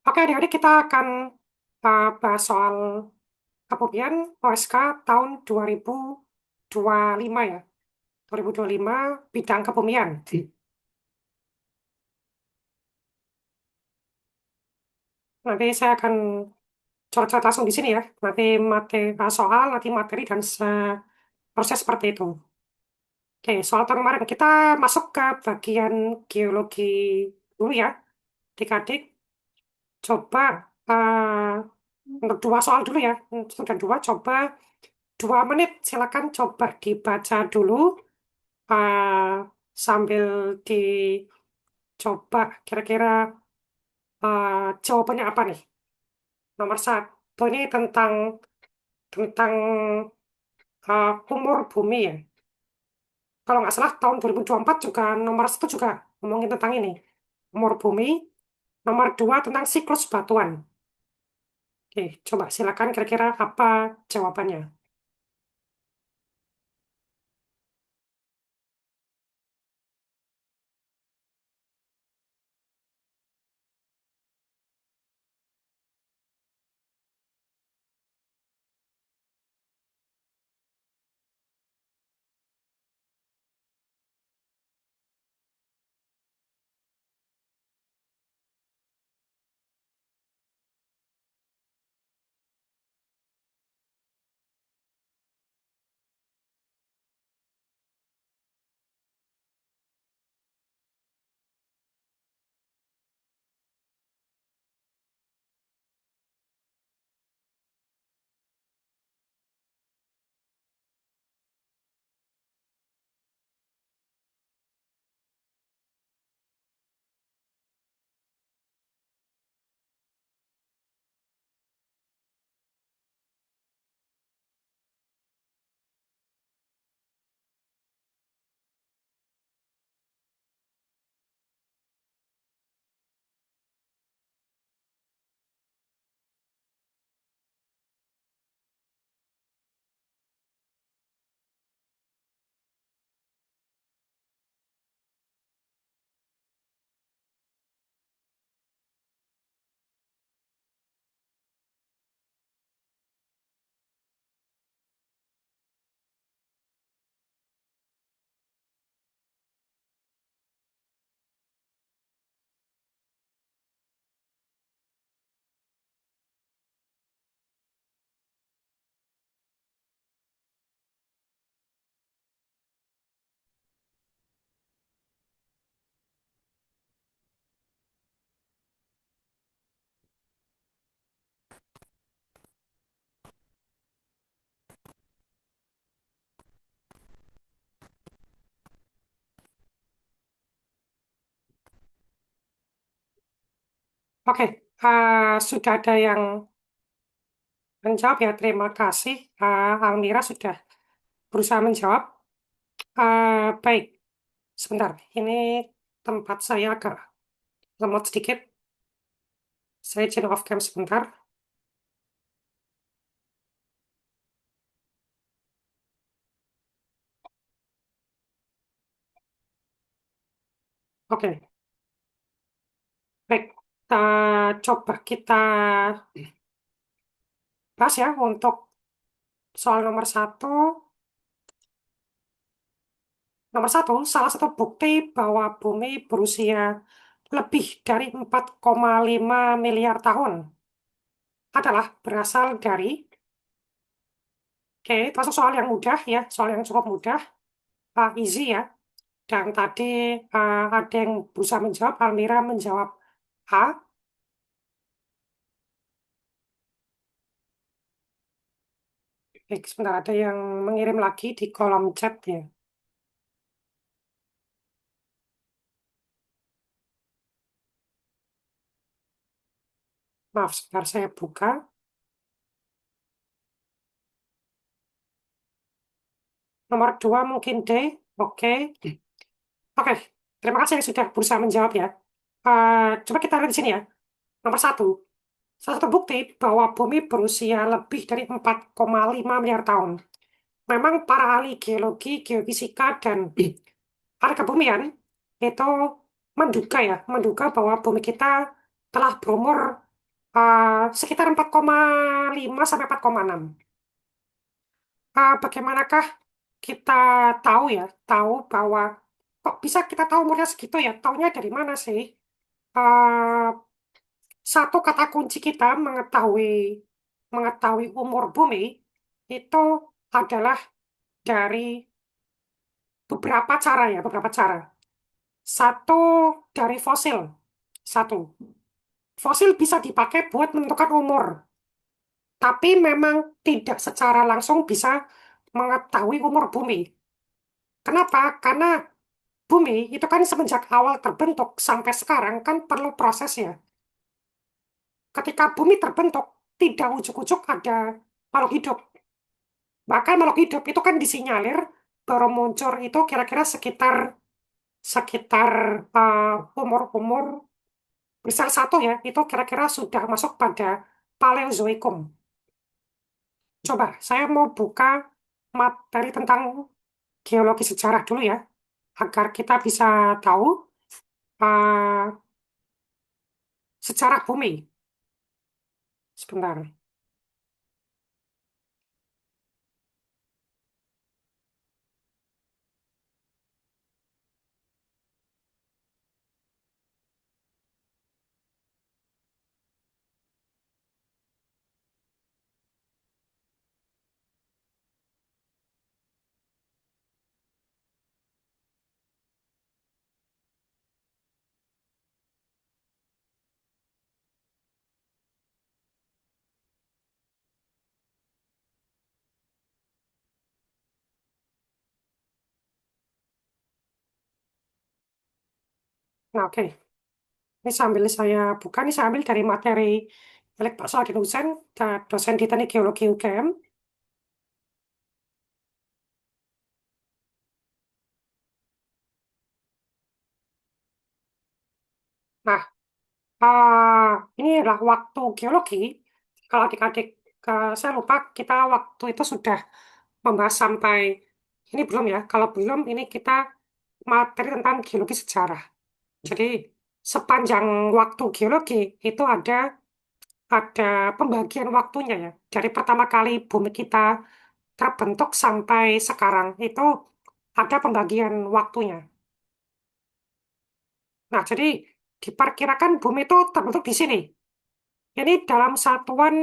Oke, adik-adik kita akan bahas soal kebumian OSK tahun 2025 ya. 2025 bidang kebumian. Nanti saya akan coret-coret langsung di sini ya. Nanti soal, nanti materi dan proses seperti itu. Oke, soal tahun kemarin kita masuk ke bagian geologi dulu ya. Adik-adik coba untuk dua soal dulu ya. Sudah dua, coba 2 menit. Silakan coba dibaca dulu eh, sambil dicoba kira-kira jawabannya apa nih? Nomor satu ini tentang tentang umur bumi ya. Kalau nggak salah tahun 2024 juga nomor satu juga ngomongin tentang ini. Umur bumi. Nomor dua tentang siklus batuan. Oke, coba silakan kira-kira apa jawabannya. Oke, sudah ada yang menjawab ya. Terima kasih. Almira sudah berusaha menjawab. Baik, sebentar. Ini tempat saya agak lemot sedikit. Saya izin off cam sebentar. Oke, baik. Coba kita bahas ya untuk soal nomor satu. Nomor satu, salah satu bukti bahwa bumi berusia lebih dari 4,5 miliar tahun adalah berasal dari, oke, itu masuk soal yang mudah ya, soal yang cukup mudah, easy ya. Dan tadi ada yang berusaha menjawab, Almira menjawab A. Baik, sebentar ada yang mengirim lagi di kolom chat ya. Maaf, sebentar saya buka. Nomor dua mungkin D. Oke. Oke, terima kasih yang sudah berusaha menjawab ya. Coba kita lihat di sini ya. Nomor satu, salah satu bukti bahwa bumi berusia lebih dari 4,5 miliar tahun. Memang para ahli geologi, geofisika, dan ahli kebumian itu menduga bahwa bumi kita telah berumur sekitar 4,5 sampai 4,6. Bagaimanakah kita tahu ya, tahu bahwa kok bisa kita tahu umurnya segitu ya? Taunya dari mana sih? Eh, Satu kata kunci kita mengetahui umur bumi itu adalah dari beberapa cara ya, beberapa cara. Satu dari fosil. Satu. Fosil bisa dipakai buat menentukan umur, tapi memang tidak secara langsung bisa mengetahui umur bumi. Kenapa? Karena bumi itu kan semenjak awal terbentuk sampai sekarang kan perlu proses ya. Ketika bumi terbentuk, tidak ujuk-ujuk ada makhluk hidup. Bahkan makhluk hidup itu kan disinyalir baru muncul itu kira-kira sekitar sekitar umur-umur misal satu ya, itu kira-kira sudah masuk pada Paleozoikum. Coba, saya mau buka materi tentang geologi sejarah dulu ya, agar kita bisa tahu uh, sejarah bumi. Sebentar. Nah, oke. Ini sambil saya buka, ini saya ambil dari materi milik Pak Saladin Husain, dosen di Teknik Geologi UGM. Nah, ini adalah waktu geologi. Kalau adik-adik, saya lupa kita waktu itu sudah membahas sampai ini belum ya. Kalau belum, ini kita materi tentang geologi sejarah. Jadi sepanjang waktu geologi itu ada pembagian waktunya ya. Dari pertama kali bumi kita terbentuk sampai sekarang itu ada pembagian waktunya. Nah, jadi diperkirakan bumi itu terbentuk di sini. Ini dalam satuan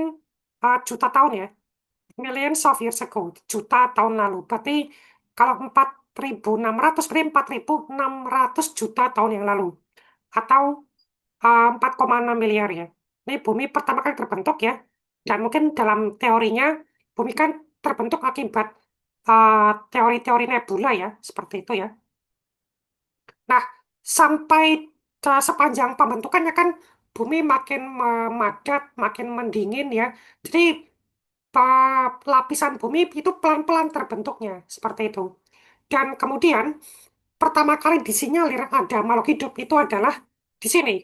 juta tahun ya. Millions of years ago, juta tahun lalu. Berarti kalau 4.600 berarti 4.600 juta tahun yang lalu. Atau 4,6 miliar ya. Ini bumi pertama kali terbentuk ya. Dan mungkin dalam teorinya, bumi kan terbentuk akibat teori-teori nebula ya. Seperti itu ya. Nah, sampai sepanjang pembentukannya kan bumi makin memadat, makin mendingin ya. Jadi lapisan bumi itu pelan-pelan terbentuknya seperti itu. Dan kemudian pertama kali disinyalir ada makhluk hidup itu adalah di sini.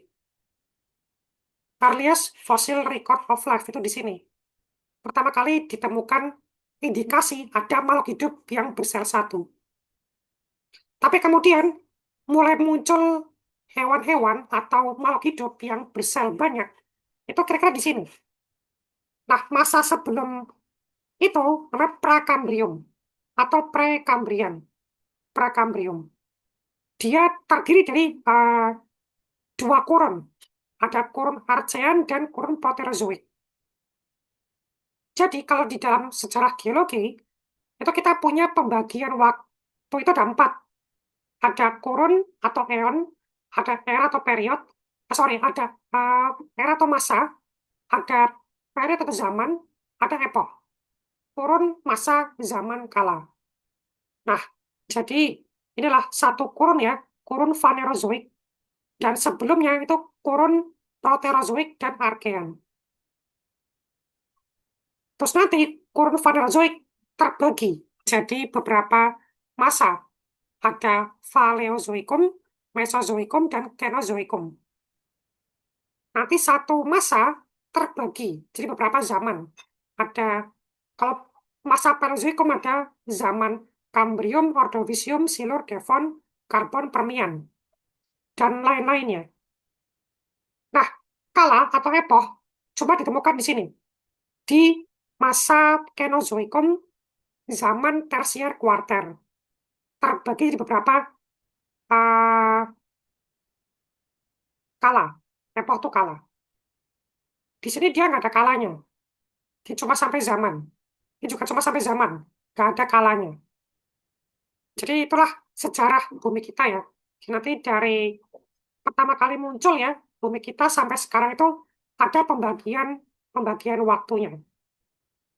Earliest fossil record of life itu di sini. Pertama kali ditemukan indikasi ada makhluk hidup yang bersel satu. Tapi kemudian mulai muncul hewan-hewan atau makhluk hidup yang bersel banyak. Itu kira-kira di sini. Nah, masa sebelum itu namanya Prakambrium atau Prekambrian. Prakambrium. Dia terdiri dari dua kurun. Ada kurun Archean dan kurun Proterozoik. Jadi kalau di dalam sejarah geologi, itu kita punya pembagian waktu itu ada empat. Ada kurun atau eon, ada era atau period, sorry, ada uh, era atau masa, ada period atau zaman, ada epoch. Kurun, masa, zaman, kala. Nah, jadi inilah satu kurun ya, kurun Phanerozoik. Dan sebelumnya itu kurun Proterozoik dan Archean. Terus nanti kurun Phanerozoik terbagi jadi beberapa masa. Ada Paleozoikum, Mesozoikum, dan Kenozoikum. Nanti satu masa terbagi jadi beberapa zaman. Ada kalau masa Paleozoikum ada zaman Kambrium, Ordovisium, Silur, Devon, Karbon, Permian, dan lain-lainnya. Nah, kala atau epoch cuma ditemukan di sini, di masa Kenozoikum zaman tersier kuarter, terbagi di beberapa uh, kala, epoch itu kala. Di sini dia nggak ada kalanya, dia cuma sampai zaman. Ini juga cuma sampai zaman, nggak ada kalanya. Jadi itulah sejarah bumi kita ya. Nanti dari pertama kali muncul ya, bumi kita sampai sekarang itu ada pembagian pembagian waktunya.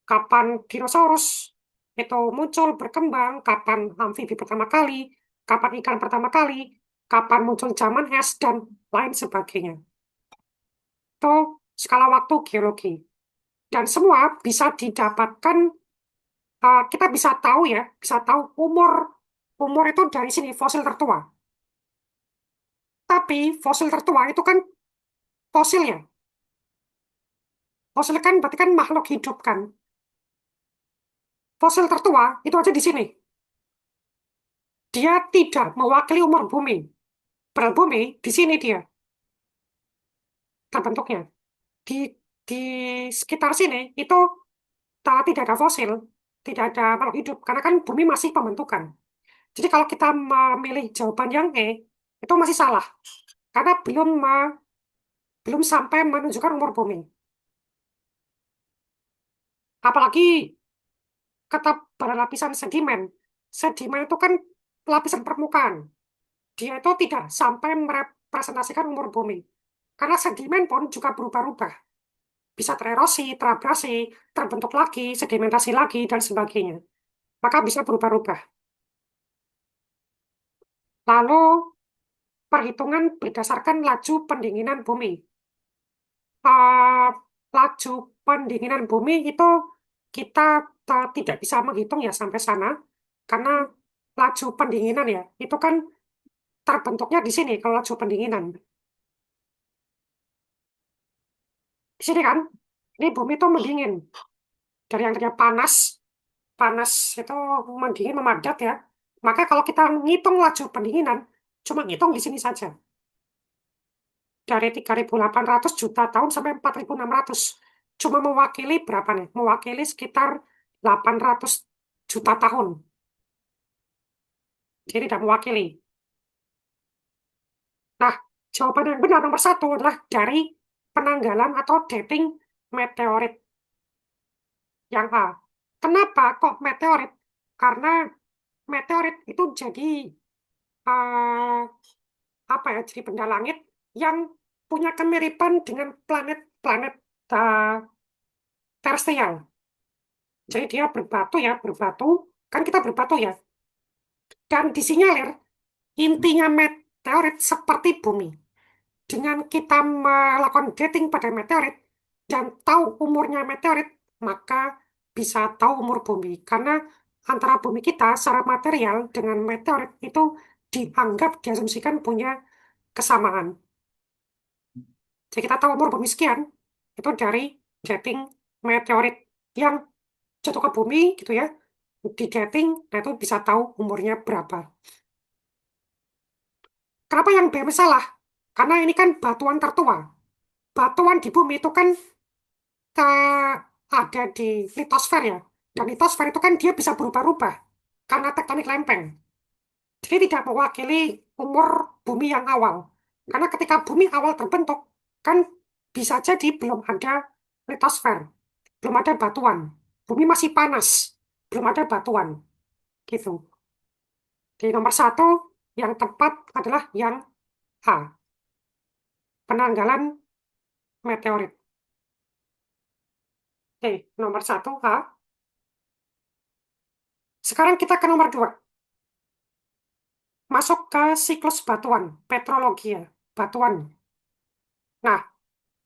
Kapan dinosaurus itu muncul berkembang, kapan amfibi pertama kali, kapan ikan pertama kali, kapan muncul zaman es dan lain sebagainya. Itu skala waktu geologi. Dan semua bisa didapatkan, kita bisa tahu ya, bisa tahu umur umur itu dari sini fosil tertua. Tapi fosil tertua itu kan fosilnya. Fosil kan berarti kan makhluk hidup kan. Fosil tertua itu aja di sini. Dia tidak mewakili umur bumi. Padahal bumi di sini dia terbentuknya. Di di sekitar sini itu tidak ada fosil, tidak ada makhluk hidup karena kan bumi masih pembentukan. Jadi kalau kita memilih jawaban yang E itu masih salah karena belum sampai menunjukkan umur bumi. Apalagi kata pada lapisan sedimen. Sedimen itu kan lapisan permukaan. Dia itu tidak sampai merepresentasikan umur bumi. Karena sedimen pun juga berubah-ubah. Bisa tererosi, terabrasi, terbentuk lagi, sedimentasi lagi, dan sebagainya. Maka bisa berubah-ubah. Lalu, perhitungan berdasarkan laju pendinginan bumi. Ah, laju pendinginan bumi itu kita tidak bisa menghitung ya sampai sana. Karena laju pendinginan ya, itu kan terbentuknya di sini kalau laju pendinginan. Di sini kan, ini bumi itu mendingin. Dari yang tadinya panas, panas itu mendingin, memadat ya. Maka kalau kita ngitung laju pendinginan, cuma ngitung di sini saja. Dari 3.800 juta tahun sampai 4.600. Cuma mewakili berapa nih? Mewakili sekitar 800 juta tahun. Jadi tidak mewakili. Nah, jawaban yang benar nomor satu adalah dari penanggalan atau dating meteorit yang A. Kenapa kok meteorit? Karena meteorit itu jadi eh, apa ya? Jadi benda langit yang punya kemiripan dengan planet-planet eh, terestrial. Jadi dia berbatu ya, berbatu. Kan kita berbatu ya. Dan disinyalir intinya meteorit seperti bumi. Dengan kita melakukan dating pada meteorit dan tahu umurnya meteorit, maka bisa tahu umur bumi. Karena antara bumi kita secara material dengan meteorit itu dianggap, diasumsikan punya kesamaan. Jadi kita tahu umur bumi sekian, itu dari dating meteorit yang jatuh ke bumi gitu ya, di dating, nah itu bisa tahu umurnya berapa. Kenapa yang B salah? Karena ini kan batuan tertua. Batuan di bumi itu kan ada di litosfer ya. Dan litosfer itu kan dia bisa berubah-ubah karena tektonik lempeng. Jadi tidak mewakili umur bumi yang awal. Karena ketika bumi awal terbentuk, kan bisa jadi belum ada litosfer, belum ada batuan. Bumi masih panas, belum ada batuan. Gitu. Di nomor satu, yang tepat adalah yang A, penanggalan meteorit. Oke, nomor satu A. Sekarang kita ke nomor dua. Masuk ke siklus batuan, petrologi ya, batuan. Nah,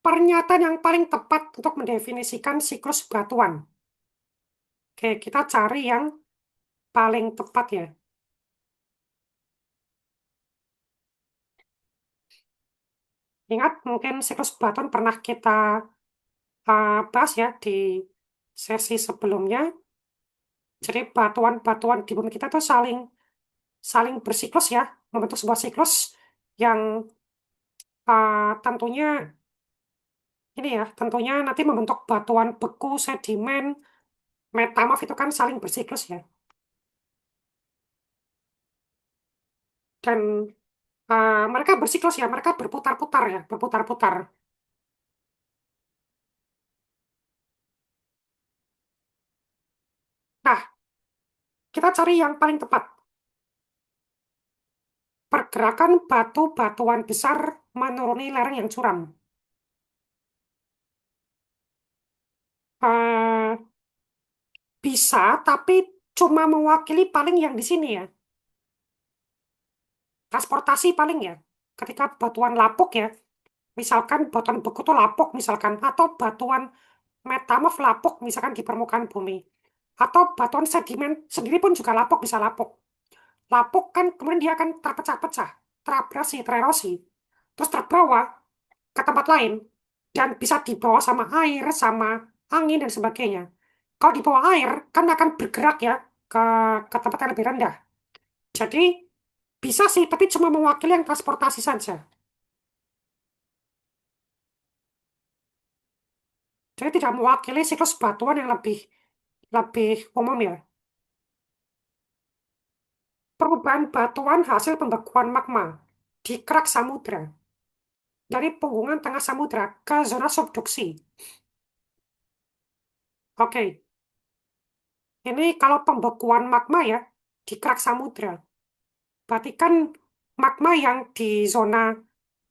pernyataan yang paling tepat untuk mendefinisikan siklus batuan. Oke, kita cari yang paling tepat ya. Ingat, mungkin siklus batuan pernah kita bahas ya di sesi sebelumnya. Jadi batuan-batuan di bumi kita tuh saling saling bersiklus ya, membentuk sebuah siklus yang tentunya ini ya, tentunya nanti membentuk batuan beku, sedimen, metamorf itu kan saling bersiklus ya. Dan mereka bersiklus ya, mereka berputar-putar ya, berputar-putar. Nah, kita cari yang paling tepat. Pergerakan batu-batuan besar menuruni lereng yang curam. Eh, bisa, tapi cuma mewakili paling yang di sini ya. Transportasi paling ya. Ketika batuan lapuk ya, misalkan batuan beku itu lapuk misalkan, atau batuan metamorf lapuk misalkan di permukaan bumi. Atau batuan sedimen sendiri pun juga lapuk, bisa lapuk. Lapuk kan kemudian dia akan terpecah-pecah, terabrasi, tererosi, terus terbawa ke tempat lain, dan bisa dibawa sama air, sama angin, dan sebagainya. Kalau di bawah air, kan akan bergerak ya ke, ke tempat yang lebih rendah. Jadi, bisa sih, tapi cuma mewakili yang transportasi saja. Jadi tidak mewakili siklus batuan yang lebih lebih umum ya. Perubahan batuan hasil pembekuan magma di kerak samudra dari punggungan tengah samudra ke zona subduksi. Oke, ini kalau pembekuan magma ya di kerak samudra. Berarti kan magma yang di zona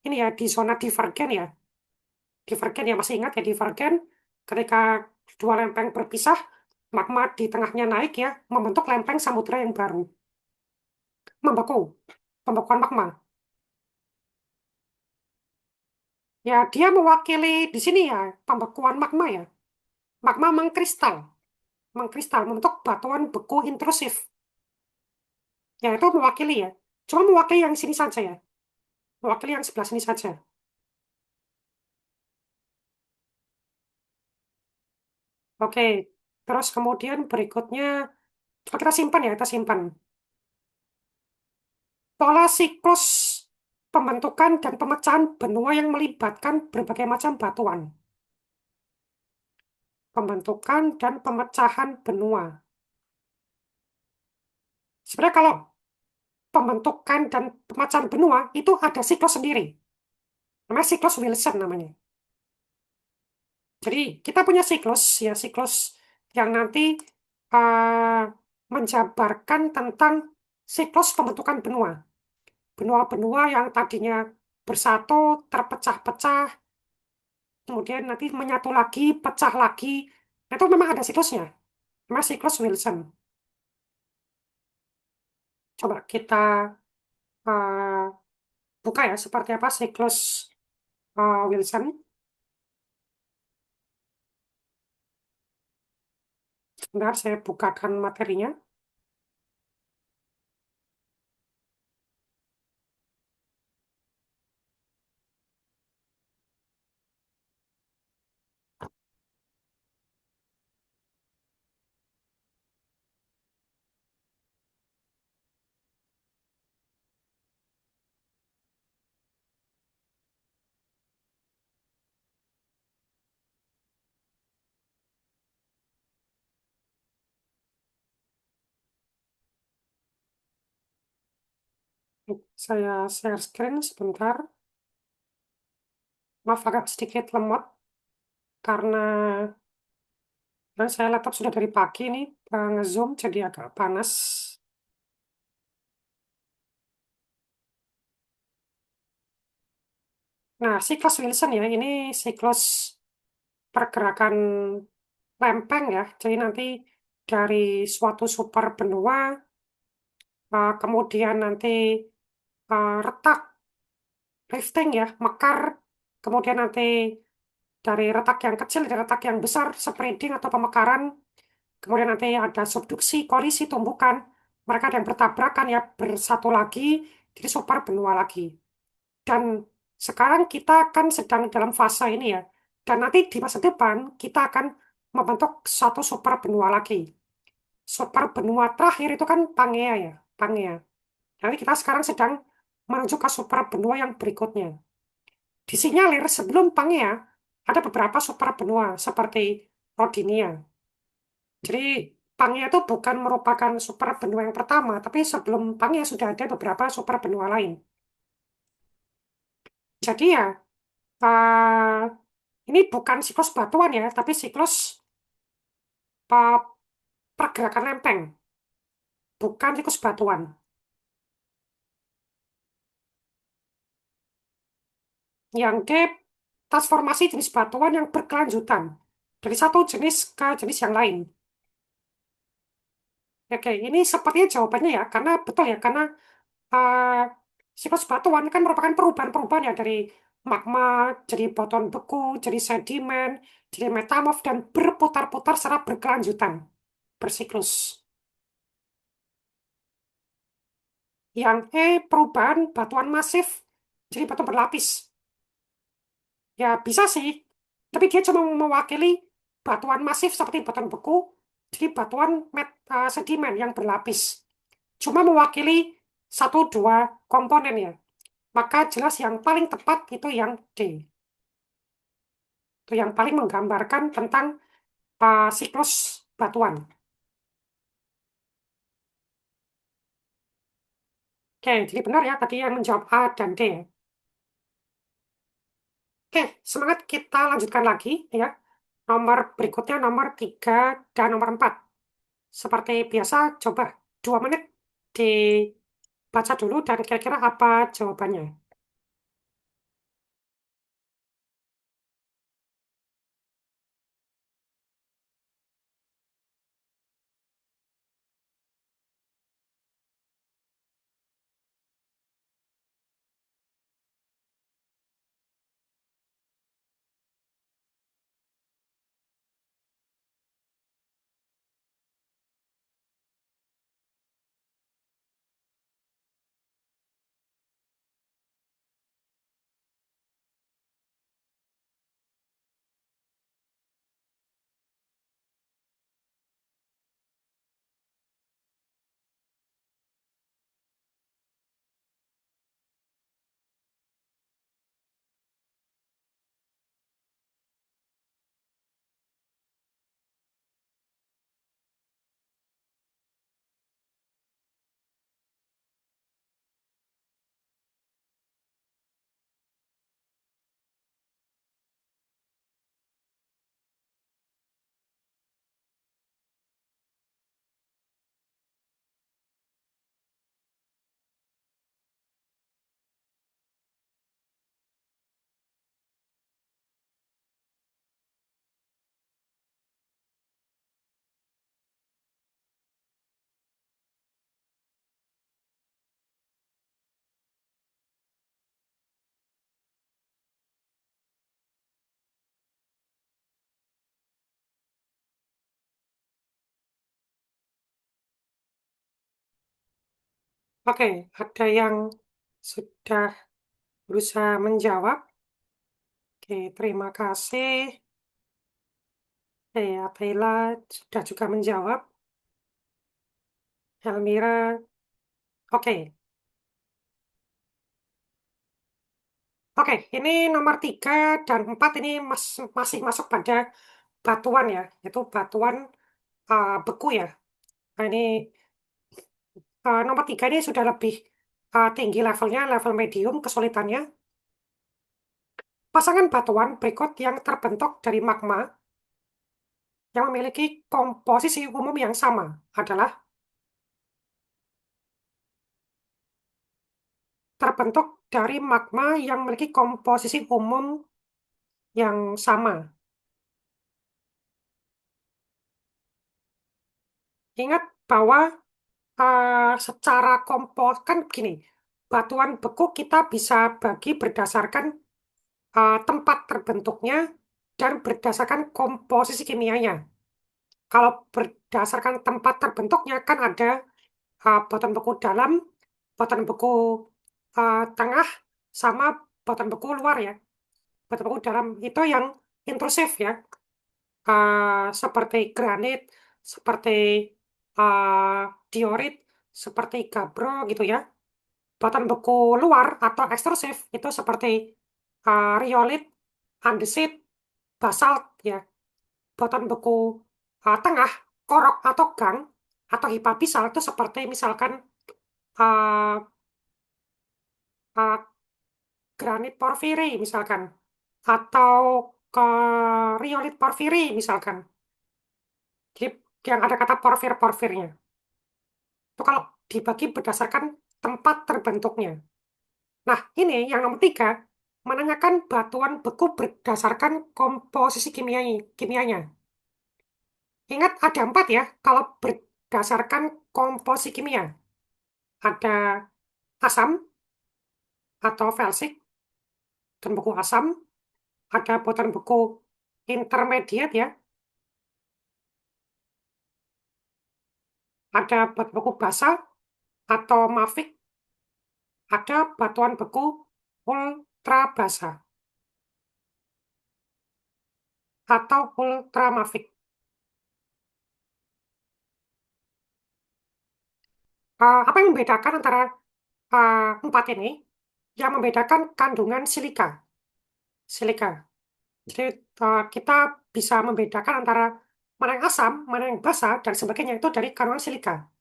ini ya, di zona divergen ya. Divergen ya, masih ingat ya divergen ketika dua lempeng berpisah, magma di tengahnya naik ya, membentuk lempeng samudra yang baru. Membeku, pembekuan magma. Ya, dia mewakili di sini ya, pembekuan magma ya. Magma mengkristal, mengkristal membentuk batuan beku intrusif. Ya, itu mewakili ya. Cuma mewakili yang sini saja ya. Mewakili yang sebelah sini saja. Oke, terus kemudian berikutnya, coba kita simpan ya, kita simpan. Pola siklus pembentukan dan pemecahan benua yang melibatkan berbagai macam batuan. Pembentukan dan pemecahan benua. Sebenarnya kalau pembentukan dan pemecahan benua itu ada siklus sendiri. Namanya siklus Wilson namanya. Jadi kita punya siklus ya, siklus yang nanti eh, menjabarkan tentang siklus pembentukan benua. Benua-benua yang tadinya bersatu, terpecah-pecah, kemudian nanti menyatu lagi, pecah lagi. Itu memang ada siklusnya. Memang siklus Wilson. Coba kita eh, buka ya, seperti apa siklus Wilson. Sebentar, saya bukakan materinya. Saya share screen sebentar. Maaf agak sedikit lemot karena saya laptop sudah dari pagi nih nge-zoom jadi agak panas. Nah, siklus Wilson ya, ini siklus pergerakan lempeng ya. Jadi nanti dari suatu super benua, kemudian nanti retak, rifting ya, mekar, kemudian nanti dari retak yang kecil, dari retak yang besar, spreading atau pemekaran, kemudian nanti ada subduksi, kolisi, tumbukan, mereka ada yang bertabrakan ya, bersatu lagi, jadi super benua lagi. Dan sekarang kita kan sedang dalam fase ini ya. Dan nanti di masa depan kita akan membentuk satu super benua lagi. Super benua terakhir itu kan Pangea ya, Pangea. Jadi kita sekarang sedang menuju ke super benua yang berikutnya. Disinyalir sebelum Pangea ada beberapa super benua seperti Rodinia. Jadi Pangea itu bukan merupakan super benua yang pertama, tapi sebelum Pangea sudah ada beberapa super benua lain. Jadi ya, eh, ini bukan siklus batuan ya, tapi siklus eh, pergerakan lempeng, bukan siklus batuan. Yang D, transformasi jenis batuan yang berkelanjutan dari satu jenis ke jenis yang lain. Oke, ini sepertinya jawabannya ya, karena betul ya, karena eh, siklus batuan kan merupakan perubahan-perubahan ya dari magma, jadi batuan beku, jadi sedimen, jadi metamorf, dan berputar-putar secara berkelanjutan, bersiklus. Yang E, perubahan batuan masif, jadi batu berlapis. Ya bisa sih, tapi dia cuma mewakili batuan masif seperti batuan beku, jadi batuan sedimen yang berlapis. Cuma mewakili satu dua komponen ya. Maka jelas yang paling tepat itu yang D. Itu yang paling menggambarkan tentang siklus batuan. Oke, jadi benar ya tadi yang menjawab A dan D. Oke, semangat kita lanjutkan lagi ya. Nomor berikutnya nomor 3 dan nomor 4. Seperti biasa, coba 2 menit dibaca dulu dan kira-kira apa jawabannya. Oke, ada yang sudah berusaha menjawab. Oke, terima kasih. Bella sudah juga menjawab. Elmira, oke. Oke, ini nomor 3 dan 4 ini masih masuk pada batuan ya. Itu batuan beku ya. Nah, ini nomor 3 ini sudah lebih tinggi levelnya, level medium kesulitannya. Pasangan batuan berikut yang terbentuk dari magma yang memiliki komposisi umum yang sama adalah terbentuk dari magma yang memiliki komposisi umum yang sama. Ingat bahwa secara kompos kan gini, batuan beku kita bisa bagi berdasarkan tempat terbentuknya dan berdasarkan komposisi kimianya. Kalau berdasarkan tempat terbentuknya kan ada batuan beku dalam, batuan beku tengah, sama batuan beku luar ya. Batuan beku dalam itu yang intrusif ya, seperti granit, seperti uh, diorit, seperti gabro gitu ya. Batuan beku luar atau ekstrusif itu seperti riolit, andesit, basalt ya, batuan beku tengah, korok atau gang, atau hipabisal itu seperti misalkan uh, uh, granit porfiri misalkan, atau ke riolit porfiri misalkan. Jadi yang ada kata porfirnya. Itu kalau dibagi berdasarkan tempat terbentuknya. Nah, ini yang nomor tiga, menanyakan batuan beku berdasarkan komposisi kimianya. Ingat ada empat ya, kalau berdasarkan komposisi kimia. Ada asam atau felsik, dan beku asam, ada batuan beku intermediate ya, ada batuan beku basa atau mafik, ada batuan beku ultra basa atau ultramafik. Apa yang membedakan antara empat ini? Yang membedakan kandungan silika. Silika. Jadi kita bisa membedakan antara mana yang asam, mana yang basa, dan sebagainya itu dari kandungan silika.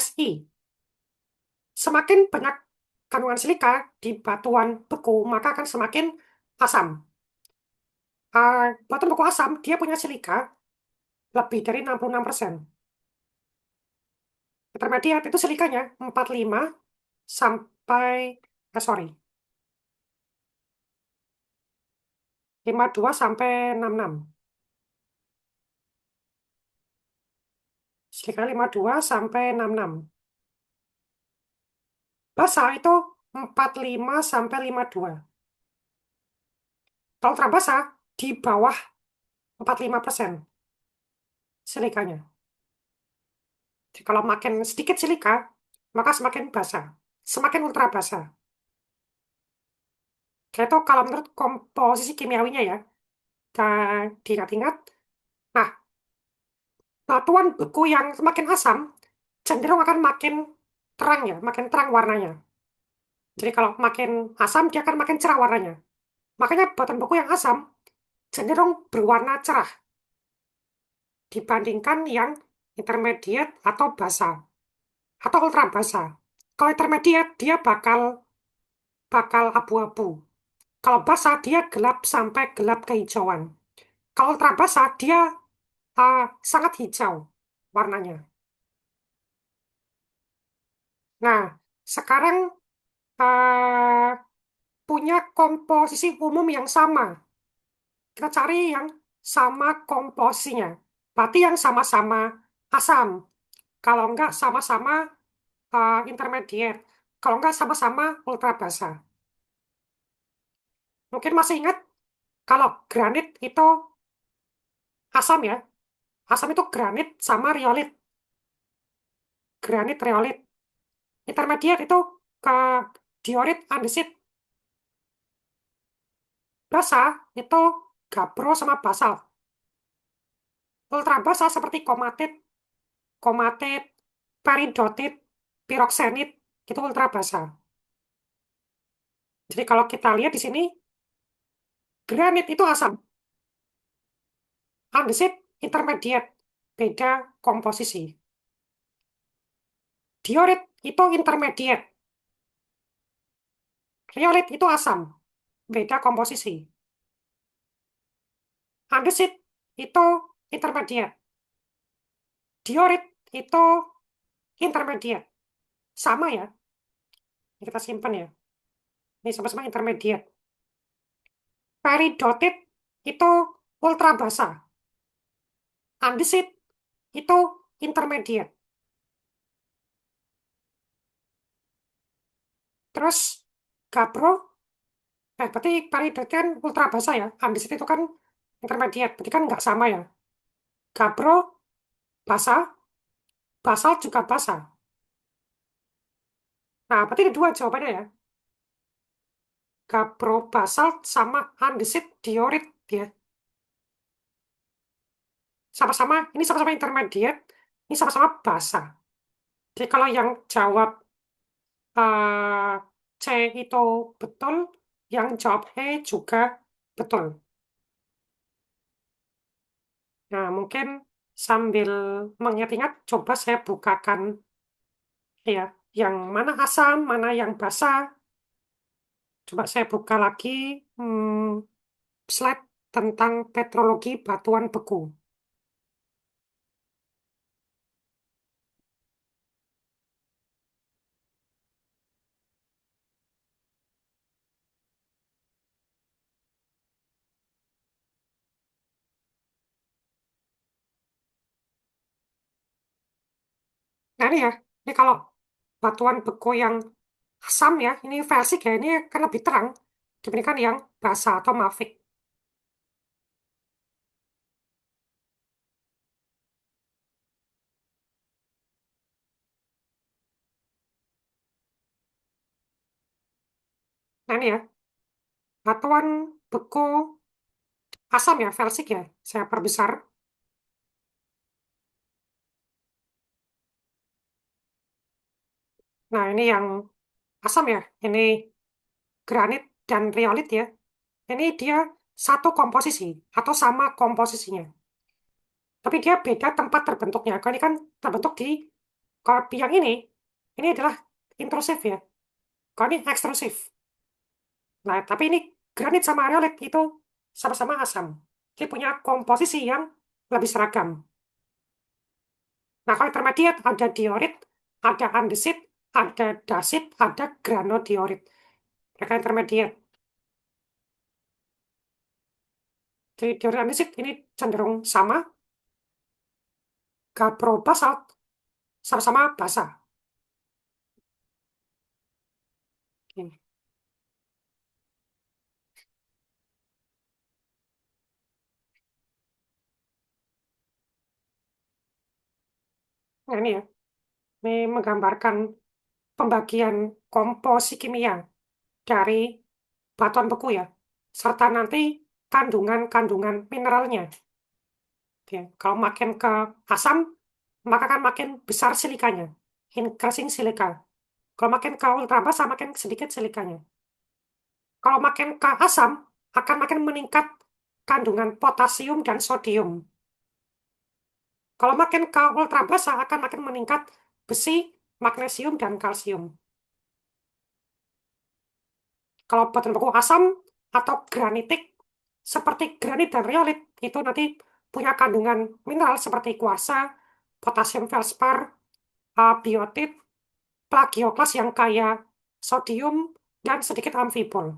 Si. Semakin banyak kandungan silika di batuan beku, maka akan semakin asam. Batuan beku asam, dia punya silika lebih dari 66%. Intermediate itu silikanya 45 sampai, sorry, 52 sampai 66. Silika 52 sampai 66. Basa itu 45 sampai 52. Kalau ultrabasa di bawah 45% silikanya. Jadi kalau makin sedikit silika, maka semakin basa. Semakin ultra basa. Itu kalau menurut komposisi kimiawinya ya. Diingat-ingat. Nah, batuan beku yang semakin asam cenderung akan makin terang ya, makin terang warnanya. Jadi kalau makin asam, dia akan makin cerah warnanya. Makanya batuan beku yang asam cenderung berwarna cerah dibandingkan yang intermediate atau basa atau ultra basa. Kalau intermediate dia bakal bakal abu-abu. Kalau basa dia gelap sampai gelap kehijauan. Kalau ultra basa dia sangat hijau warnanya. Nah, sekarang uh, punya komposisi umum yang sama. Kita cari yang sama komposisinya. Berarti yang sama-sama asam. Kalau enggak sama-sama intermediate. Kalau enggak sama-sama ultra basa. Mungkin masih ingat kalau granit itu asam ya. Asam itu granit sama riolit. Granit riolit. Intermediate itu ke diorit andesit. Basa itu gabro sama basalt. Ultra basa seperti komatit, peridotit, piroksenit, itu ultra basa. Jadi kalau kita lihat di sini, granit itu asam, andesit intermediate, beda komposisi. Diorit itu intermediate, riolit itu asam, beda komposisi. Andesit itu intermediate, diorit itu intermediate. Sama ya, ini kita simpan ya. Ini sama-sama intermediate. Peridotit itu ultra basa. Andesit itu intermediate. Terus gabro, berarti peridotit kan ultra basa ya. Andesit itu kan intermediate, berarti kan nggak sama ya. Gabro basa, basal juga basa. Nah, berarti ada dua jawabannya ya. Gabro basal sama andesit diorit ya. Sama-sama, ini sama-sama intermediate, ini sama-sama basa. Jadi kalau yang jawab eh, C itu betul, yang jawab E juga Betul. Nah, mungkin sambil mengingat-ingat, coba saya bukakan ya, yang mana asam, mana yang basa. Coba saya buka lagi slide tentang petrologi batuan beku. Nah, ini ya, ini kalau batuan beku yang asam ya, ini versik ya, ini kan lebih terang dibandingkan yang basa atau mafik. Nah, ini ya, batuan beku asam ya, versik ya, saya perbesar. Nah, ini yang asam ya, ini granit dan riolit ya. Ini dia satu komposisi atau sama komposisinya. Tapi dia beda tempat terbentuknya. Kalau ini kan terbentuk di, kalau yang ini adalah intrusif ya. Kalau ini ekstrusif. Nah, tapi ini granit sama riolit itu sama-sama asam. Dia punya komposisi yang lebih seragam. Nah, kalau intermediate ada diorit, ada andesit, ada dasit, ada granodiorit. Mereka intermediate. Jadi diorit andesit ini cenderung sama, gabro basalt sama-sama basa. Oke. Nah, ini ya, ini menggambarkan pembagian komposisi kimia dari batuan beku ya, serta nanti kandungan-kandungan mineralnya. Oke. Kalau makin ke asam, maka akan makin besar silikanya, increasing silika. Kalau makin ke ultra basa, makin sedikit silikanya. Kalau makin ke asam, akan makin meningkat kandungan potasium dan sodium. Kalau makin ke ultra basa, akan makin meningkat besi, magnesium, dan kalsium. Kalau batuan beku asam atau granitik, seperti granit dan riolit, itu nanti punya kandungan mineral seperti kuarsa, potasium feldspar, biotit, plagioklas yang kaya sodium, dan sedikit amfibol.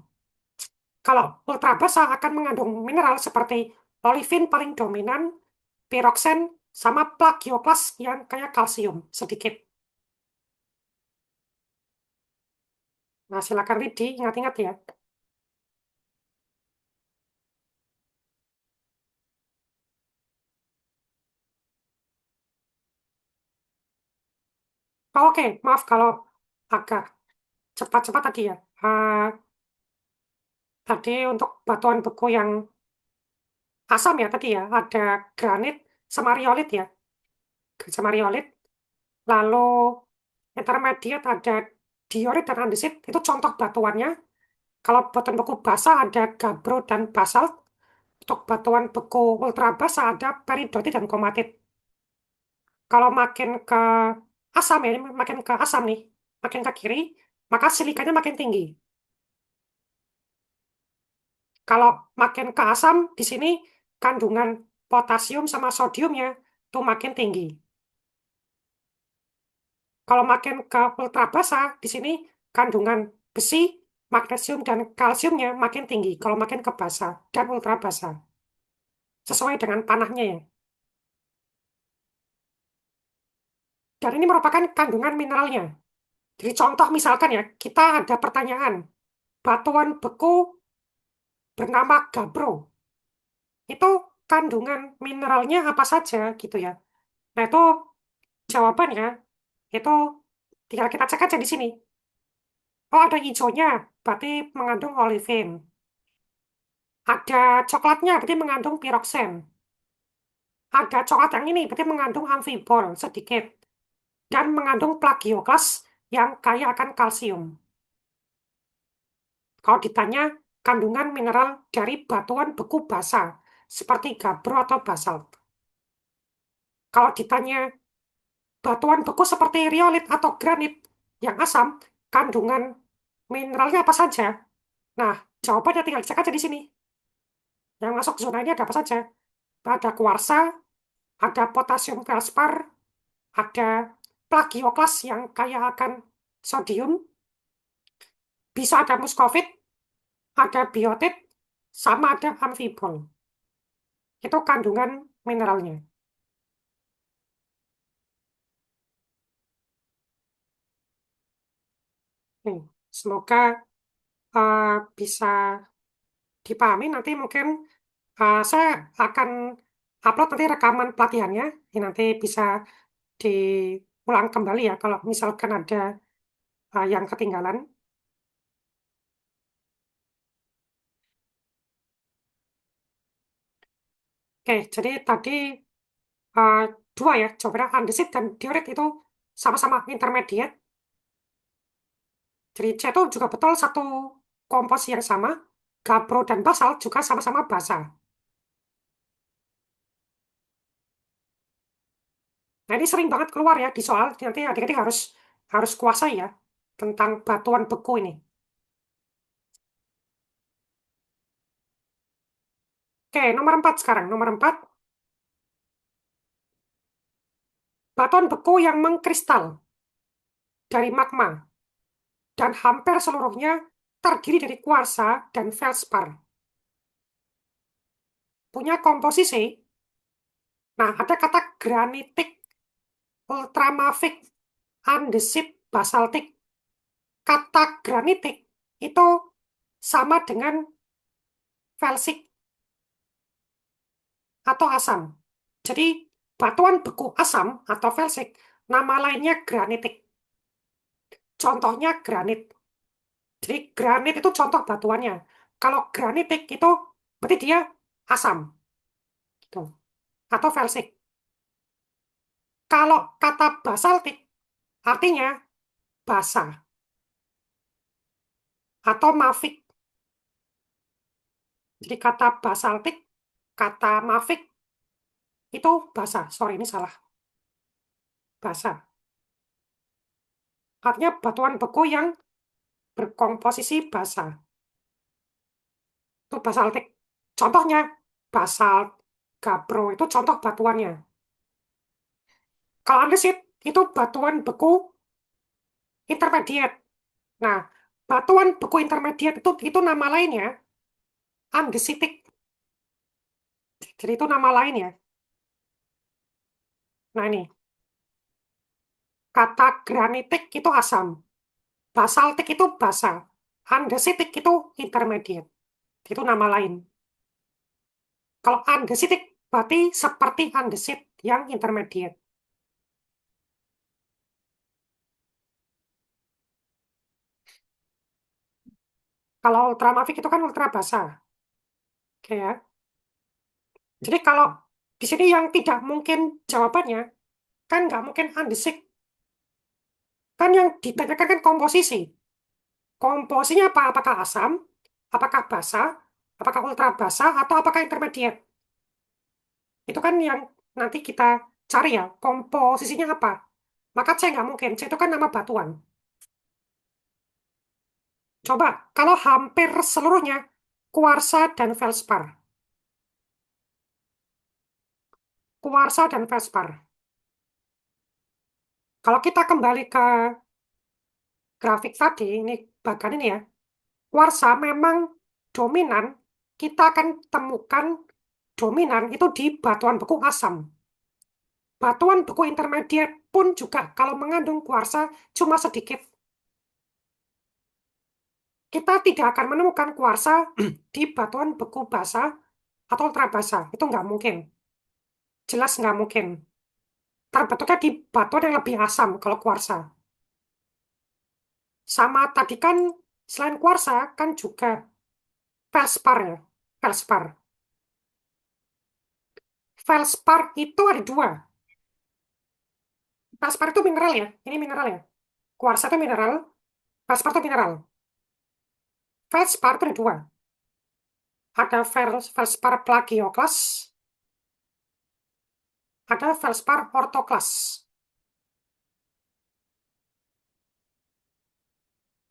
Kalau ultra basa akan mengandung mineral seperti olivin paling dominan, piroksen, sama plagioklas yang kaya kalsium sedikit. Nah, silakan read ingat-ingat ya. Oh, oke, maaf kalau agak cepat-cepat tadi ya. Tadi untuk batuan beku yang asam ya tadi ya, ada granit sama riolit ya. Sama riolit. Lalu intermediate ada diorit dan andesit, itu contoh batuannya. Kalau batuan beku basa ada gabbro dan basalt. Untuk batuan beku ultra basa ada peridotit dan komatit. Kalau makin ke asam ya, ini makin ke asam nih, makin ke kiri, maka silikanya makin tinggi. Kalau makin ke asam, di sini kandungan potasium sama sodiumnya tuh makin tinggi. Kalau makin ke ultra basa, di sini kandungan besi, magnesium, dan kalsiumnya makin tinggi. Kalau makin ke basa dan ultra basa, sesuai dengan tanahnya ya. Dan ini merupakan kandungan mineralnya. Jadi contoh misalkan ya, kita ada pertanyaan, batuan beku bernama Gabbro, itu kandungan mineralnya apa saja gitu ya. Nah itu jawabannya, itu tinggal kita cek aja di sini. Oh ada hijaunya, berarti mengandung olivin. Ada coklatnya, berarti mengandung piroksen. Ada coklat yang ini, berarti mengandung amfibol sedikit. Dan mengandung plagioklas yang kaya akan kalsium. Kalau ditanya, kandungan mineral dari batuan beku basa, seperti gabro atau basalt. Kalau ditanya batuan beku seperti riolit atau granit yang asam, kandungan mineralnya apa saja? Nah, jawabannya tinggal dicek aja di sini. Yang masuk zona ini ada apa saja? Ada kuarsa, ada potasium feldspar, ada plagioklas yang kaya akan sodium, bisa ada muskovit, ada biotit, sama ada amfibol. Itu kandungan mineralnya. Nih, semoga uh, bisa dipahami. Nanti mungkin saya akan upload nanti rekaman pelatihannya. Ini nanti bisa diulang kembali ya kalau misalkan ada yang ketinggalan. Oke, jadi tadi uh, dua ya, jawabannya andesit dan diorit itu sama-sama intermediate. Jadi C itu juga betul satu komposisi yang sama. Gabro dan basalt juga sama-sama basa. Nah, ini sering banget keluar ya di soal. Nanti adik-adik harus harus kuasai ya tentang batuan beku ini. Oke, nomor 4 sekarang. Nomor 4, batuan beku yang mengkristal dari magma dan hampir seluruhnya terdiri dari kuarsa dan feldspar. Punya komposisi, nah ada kata granitik, ultramafic, andesit, basaltik. Kata granitik itu sama dengan felsik atau asam. Jadi batuan beku asam atau felsik, nama lainnya granitik. Contohnya granit. Jadi granit itu contoh batuannya. Kalau granitik itu berarti dia asam, gitu. Atau felsik. Kalau kata basaltik artinya basa atau mafik. Jadi kata basaltik, kata mafik itu basa. Sorry, ini salah. Basa. Artinya batuan beku yang berkomposisi basa. Itu basaltik. Contohnya, basalt, gabro, itu contoh batuannya. Kalau andesit, itu batuan beku intermediate. Nah, batuan beku intermediate itu nama lainnya andesitik. Jadi itu nama lain ya. Nah ini, kata granitik itu asam, basaltik itu basa, andesitik itu intermediate. Itu nama lain. Kalau andesitik berarti seperti andesit yang intermediate. Kalau ultramafik itu kan ultra basa. Oke ya. Jadi kalau di sini yang tidak mungkin jawabannya, kan nggak mungkin andesit. Kan yang ditanyakan kan komposisi. Komposisinya apa? Apakah asam? Apakah basa? Apakah ultra basa? Atau apakah intermediate? Itu kan yang nanti kita cari ya. Komposisinya apa? Maka C nggak mungkin. C itu kan nama batuan. Coba, kalau hampir seluruhnya kuarsa dan feldspar. Kuarsa dan feldspar. Kalau kita kembali ke grafik tadi, ini bagian ini ya. Kuarsa memang dominan, kita akan temukan dominan itu di batuan beku asam. Batuan beku intermediate pun juga kalau mengandung kuarsa cuma sedikit. Kita tidak akan menemukan kuarsa di batuan beku basa atau ultrabasa. Itu nggak mungkin. Jelas nggak mungkin. Terbentuknya di batuan yang lebih asam kalau kuarsa. Sama tadi kan selain kuarsa kan juga felspar ya. Felspar. Felspar itu ada dua. Felspar itu mineral ya. Ini mineral ya. Kuarsa itu mineral. Felspar itu mineral. Felspar itu ada dua. Ada Feldspar plagioklas, ada Feldspar orthoklas.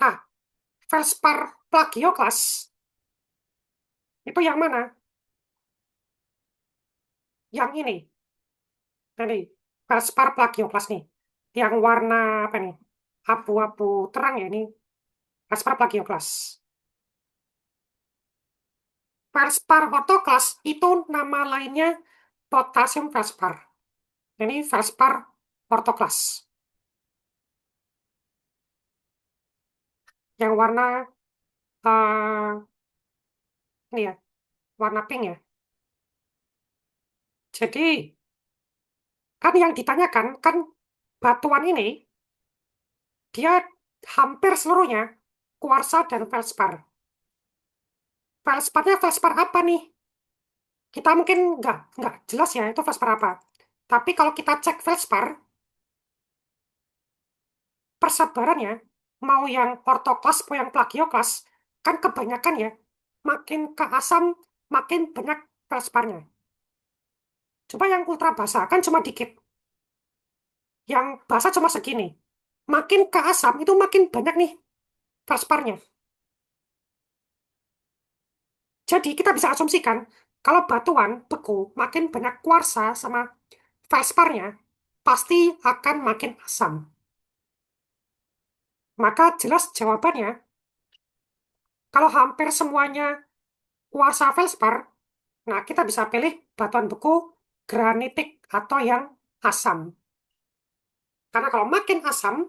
Nah, Feldspar plagioklas itu yang mana? Yang ini. Nah, nih, Feldspar plagioklas nih. Yang warna apa nih? Abu-abu terang ya ini. Feldspar plagioklas. Feldspar orthoklas itu nama lainnya potassium feldspar. Ini Feldspar orthoklas. Yang warna ini ya, warna pink ya. Jadi, kan yang ditanyakan, kan batuan ini, dia hampir seluruhnya kuarsa dan feldspar. Feldsparnya feldspar apa nih? Kita mungkin nggak jelas ya itu feldspar apa. Tapi kalau kita cek feldspar, persebarannya, mau yang ortoklas, mau yang plagioklas, kan kebanyakan ya, makin ke asam, makin banyak feldsparnya. Coba yang ultra basa, kan cuma dikit. Yang basa cuma segini. Makin ke asam, itu makin banyak nih felsparnya. Jadi kita bisa asumsikan kalau batuan beku makin banyak kuarsa sama felsparnya pasti akan makin asam. Maka jelas jawabannya kalau hampir semuanya kuarsa felspar, nah kita bisa pilih batuan beku granitik atau yang asam. Karena kalau makin asam,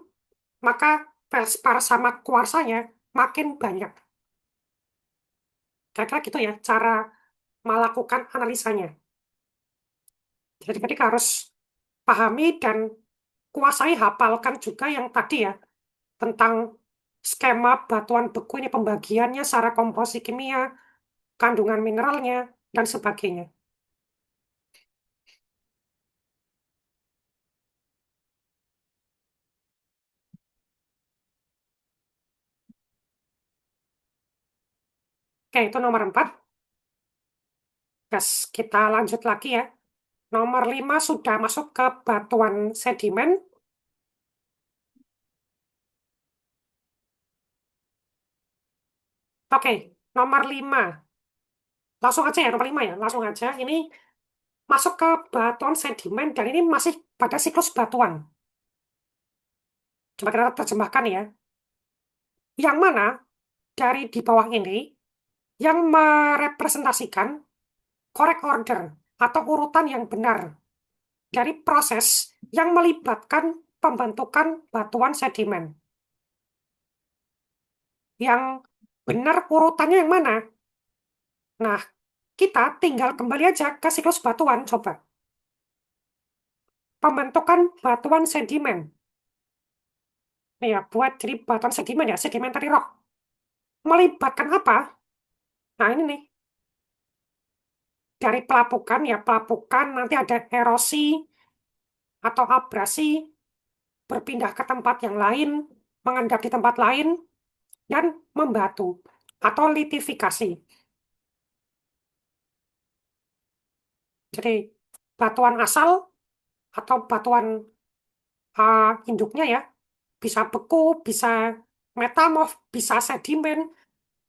maka felspar sama kuarsanya makin banyak. Kira-kira gitu ya cara melakukan analisanya. Jadi kita harus pahami dan kuasai hafalkan juga yang tadi ya, tentang skema batuan beku ini pembagiannya secara komposisi kimia, kandungan mineralnya, dan sebagainya. Oke, itu nomor 4. Gas, kita lanjut lagi ya. Nomor 5 sudah masuk ke batuan sedimen. Oke, nomor 5. Langsung aja ya, nomor 5 ya. Langsung aja. Ini masuk ke batuan sedimen dan ini masih pada siklus batuan. Coba kita terjemahkan ya. Yang mana dari di bawah ini yang merepresentasikan correct order atau urutan yang benar dari proses yang melibatkan pembentukan batuan sedimen. Yang benar urutannya yang mana? Nah, kita tinggal kembali aja ke siklus batuan, coba. Pembentukan batuan sedimen. Nih ya, buat jadi batuan sedimen ya, sedimentary rock. Melibatkan apa? Nah, ini nih. Dari pelapukan ya, pelapukan nanti ada erosi atau abrasi, berpindah ke tempat yang lain, mengendap di tempat lain, dan membatu atau litifikasi. Jadi, batuan asal atau batuan induknya ya, bisa beku, bisa metamorf, bisa sedimen,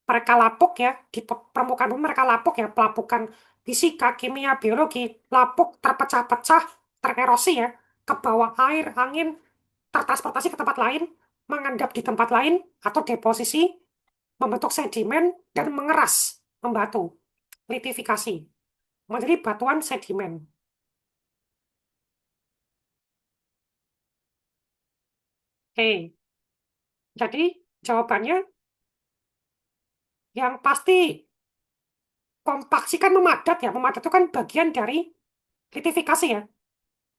mereka lapuk ya, di permukaan bumi mereka lapuk ya, pelapukan fisika, kimia, biologi, lapuk, terpecah-pecah, tererosi ya, ke bawah air, angin, tertransportasi ke tempat lain, mengendap di tempat lain, atau deposisi, membentuk sedimen, dan mengeras, membatu, litifikasi, menjadi batuan sedimen. Oke, jadi jawabannya yang pasti kompaksi kan memadat ya, memadat itu kan bagian dari litifikasi ya.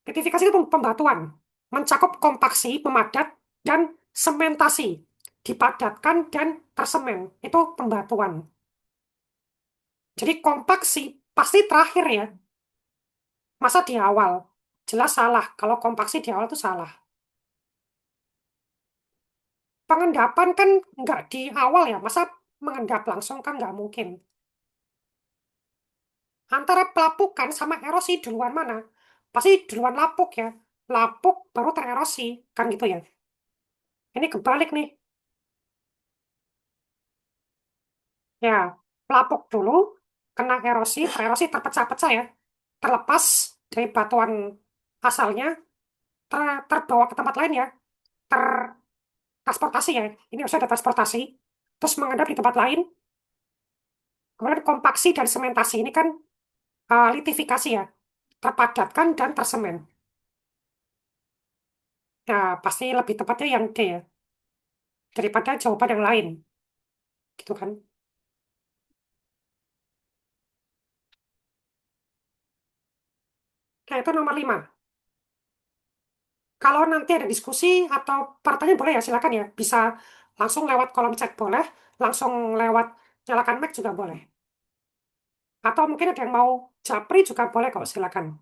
Litifikasi itu pembatuan, mencakup kompaksi, memadat, dan sementasi, dipadatkan dan tersemen, itu pembatuan. Jadi kompaksi pasti terakhir ya, masa di awal? Jelas salah, kalau kompaksi di awal itu salah. Pengendapan kan nggak di awal ya, masa mengendap langsung kan nggak mungkin. Antara pelapukan sama erosi duluan mana? Pasti duluan lapuk ya. Lapuk baru tererosi. Kan gitu ya. Ini kebalik nih. Ya, pelapuk dulu, kena erosi, tererosi terpecah-pecah ya. Terlepas dari batuan asalnya, terbawa ke tempat lain ya. Tertransportasi ya. Ini harusnya ada transportasi. Terus mengendap di tempat lain. Kemudian kompaksi dan sementasi. Ini kan litifikasi ya. Terpadatkan dan tersemen. Ya, pasti lebih tepatnya yang D ya. Daripada jawaban yang lain. Gitu kan. Nah, itu nomor 5. Kalau nanti ada diskusi atau pertanyaan boleh ya, silakan ya. Bisa langsung lewat kolom chat boleh, langsung lewat nyalakan mic juga boleh. Atau mungkin ada yang mau japri juga boleh kok, silakan.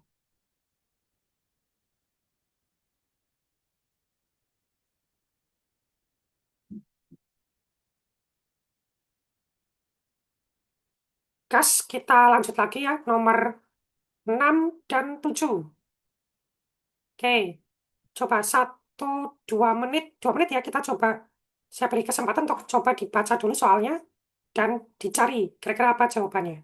Gas, kita lanjut lagi ya, nomor 6 dan 7. Oke, coba 2 menit ya kita coba. Saya beri kesempatan untuk coba dibaca dulu soalnya dan dicari kira-kira apa jawabannya.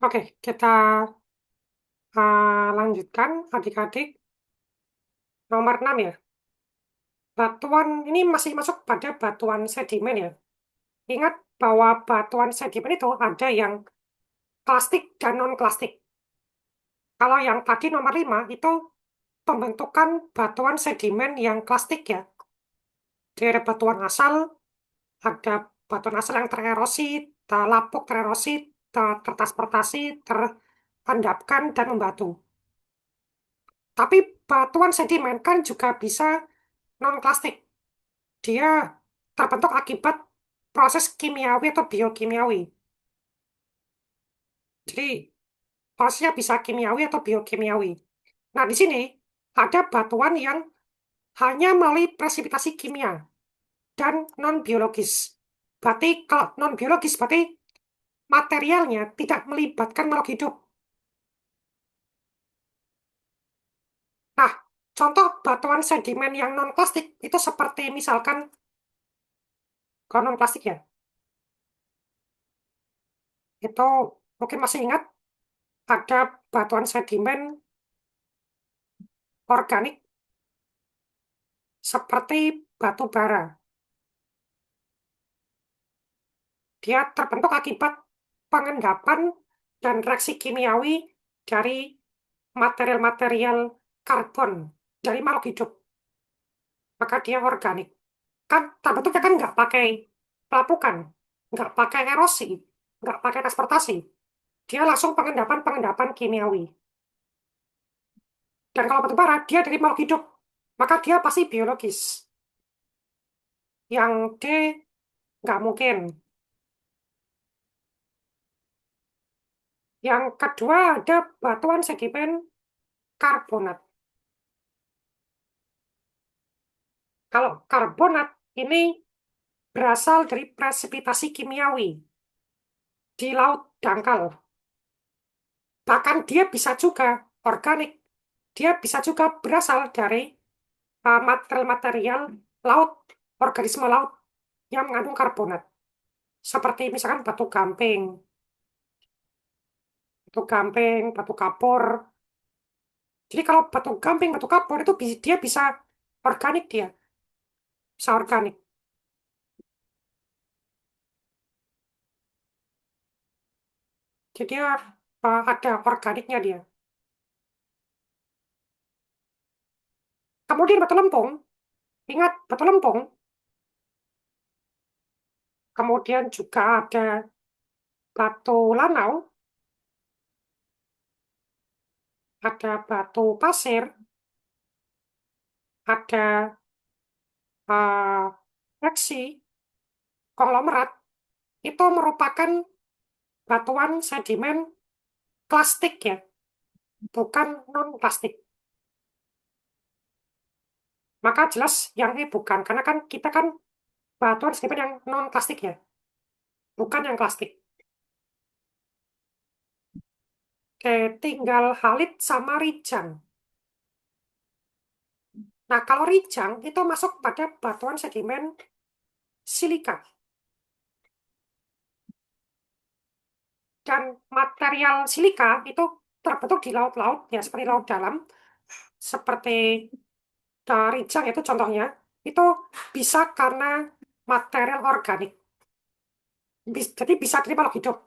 Oke, kita lanjutkan adik-adik. Nomor 6 ya. Batuan ini masih masuk pada batuan sedimen ya. Ingat bahwa batuan sedimen itu ada yang klastik dan non-klastik. Kalau yang tadi nomor 5 itu pembentukan batuan sedimen yang klastik ya. Jadi ada batuan asal, ada batuan asal yang tererosi, terlapuk, tererosi, tertransportasi, terendapkan, dan membatu. Tapi batuan sedimen kan juga bisa non-klastik. Dia terbentuk akibat proses kimiawi atau biokimiawi. Jadi prosesnya bisa kimiawi atau biokimiawi. Nah, di sini ada batuan yang hanya melalui presipitasi kimia dan non-biologis. Berarti kalau non-biologis berarti materialnya tidak melibatkan makhluk hidup. Nah, contoh batuan sedimen yang non-plastik itu seperti misalkan, kalau non-plastik ya, itu mungkin masih ingat ada batuan sedimen organik seperti batu bara. Dia terbentuk akibat pengendapan dan reaksi kimiawi dari material-material karbon dari makhluk hidup. Maka dia organik. Kan terbentuknya kan nggak pakai pelapukan, nggak pakai erosi, nggak pakai transportasi. Dia langsung pengendapan-pengendapan kimiawi. Dan kalau batu bara, dia dari makhluk hidup. Maka dia pasti biologis. Yang D, nggak mungkin. Yang kedua ada batuan sedimen karbonat. Kalau karbonat ini berasal dari presipitasi kimiawi di laut dangkal. Bahkan dia bisa juga organik. Dia bisa juga berasal dari material-material laut, organisme laut yang mengandung karbonat. Seperti misalkan batu gamping, batu kapur. Jadi kalau batu gamping, batu kapur itu dia bisa organik dia, bisa organik. Jadi dia ada organiknya dia. Kemudian batu lempung, ingat batu lempung. Kemudian juga ada batu lanau, ada batu pasir, ada eksi, konglomerat. Itu merupakan batuan sedimen plastik ya, bukan non-plastik. Maka jelas yang ini bukan, karena kan kita kan batuan sedimen yang non-plastik ya, bukan yang plastik. Oke, tinggal halit sama rijang. Nah, kalau rijang itu masuk pada batuan sedimen silika. Dan material silika itu terbentuk di laut-laut, ya seperti laut dalam, seperti rijang itu contohnya, itu bisa karena material organik. Jadi bisa dari makhluk hidup.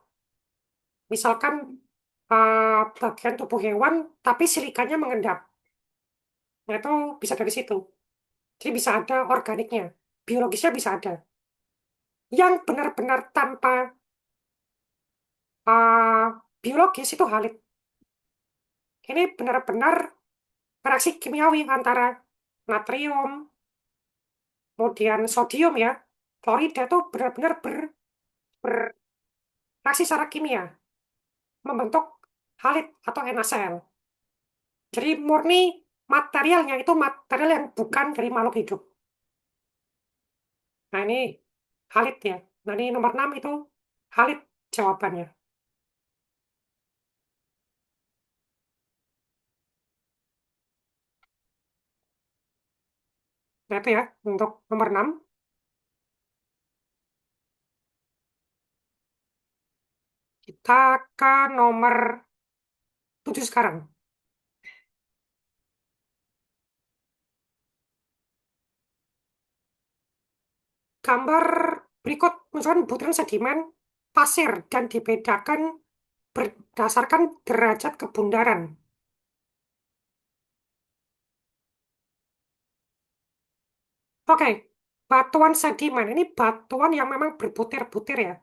Misalkan bagian tubuh hewan, tapi silikanya mengendap. Nah, itu bisa dari situ. Jadi bisa ada organiknya. Biologisnya bisa ada. Yang benar-benar tanpa uh, biologis itu halid. Ini benar-benar reaksi kimiawi antara natrium, kemudian sodium ya, klorida itu benar-benar bereaksi secara kimia, membentuk halid atau NaCl. Jadi murni materialnya itu material yang bukan dari makhluk hidup. Nah ini halid ya. Nah ini nomor 6 itu halid jawabannya. Nah itu ya untuk nomor 6. Kita ke nomor 7 sekarang. Gambar berikut menunjukkan butiran sedimen pasir dan dibedakan berdasarkan derajat kebundaran. Oke, batuan sedimen ini batuan yang memang berbutir-butir ya.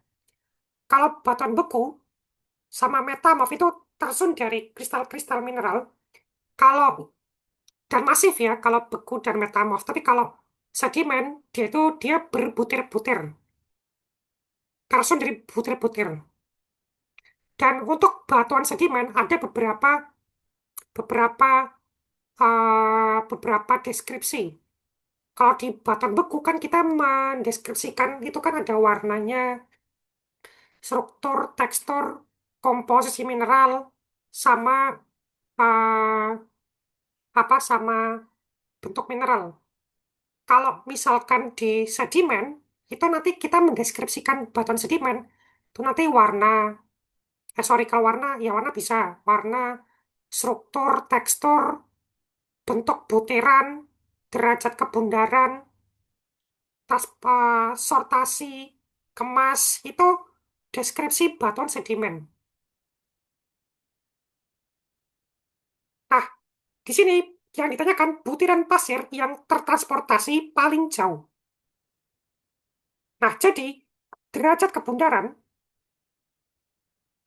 Kalau batuan beku sama metamorf itu tersun dari kristal-kristal mineral. Kalau dan masif ya, kalau beku dan metamorf. Tapi kalau sedimen, dia berbutir-butir, tersun dari butir-butir. Dan untuk batuan sedimen ada beberapa beberapa deskripsi. Kalau di batuan beku kan kita mendeskripsikan itu kan ada warnanya, struktur, tekstur, komposisi mineral, sama eh, sama bentuk mineral. Kalau misalkan di sedimen, itu nanti kita mendeskripsikan batuan sedimen, itu nanti warna, sorry, kalau warna, ya warna bisa. Warna, struktur, tekstur, bentuk butiran, derajat kebundaran, sortasi, kemas, itu deskripsi batuan sedimen. Nah, di sini yang ditanyakan butiran pasir yang tertransportasi paling jauh. Nah, jadi derajat kebundaran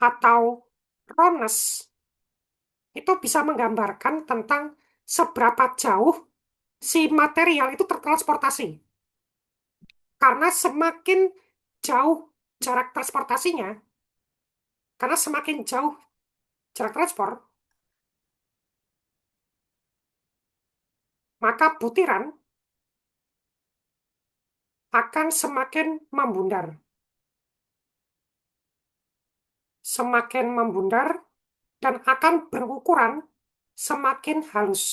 atau roughness itu bisa menggambarkan tentang seberapa jauh si material itu tertransportasi. Karena semakin jauh jarak transportasinya, karena semakin jauh jarak transport, maka butiran akan semakin membundar. Semakin membundar dan akan berukuran semakin halus.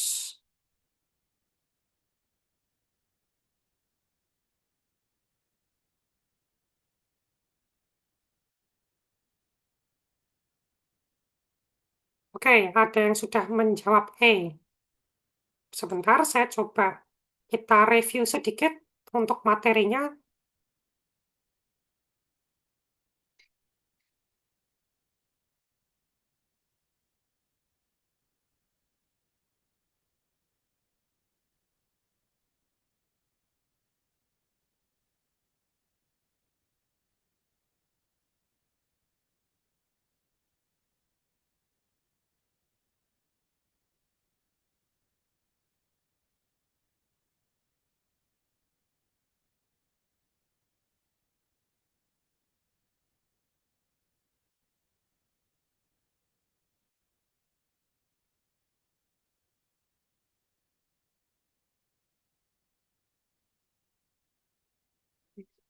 Oke, ada yang sudah menjawab E. Sebentar, saya coba kita review sedikit untuk materinya.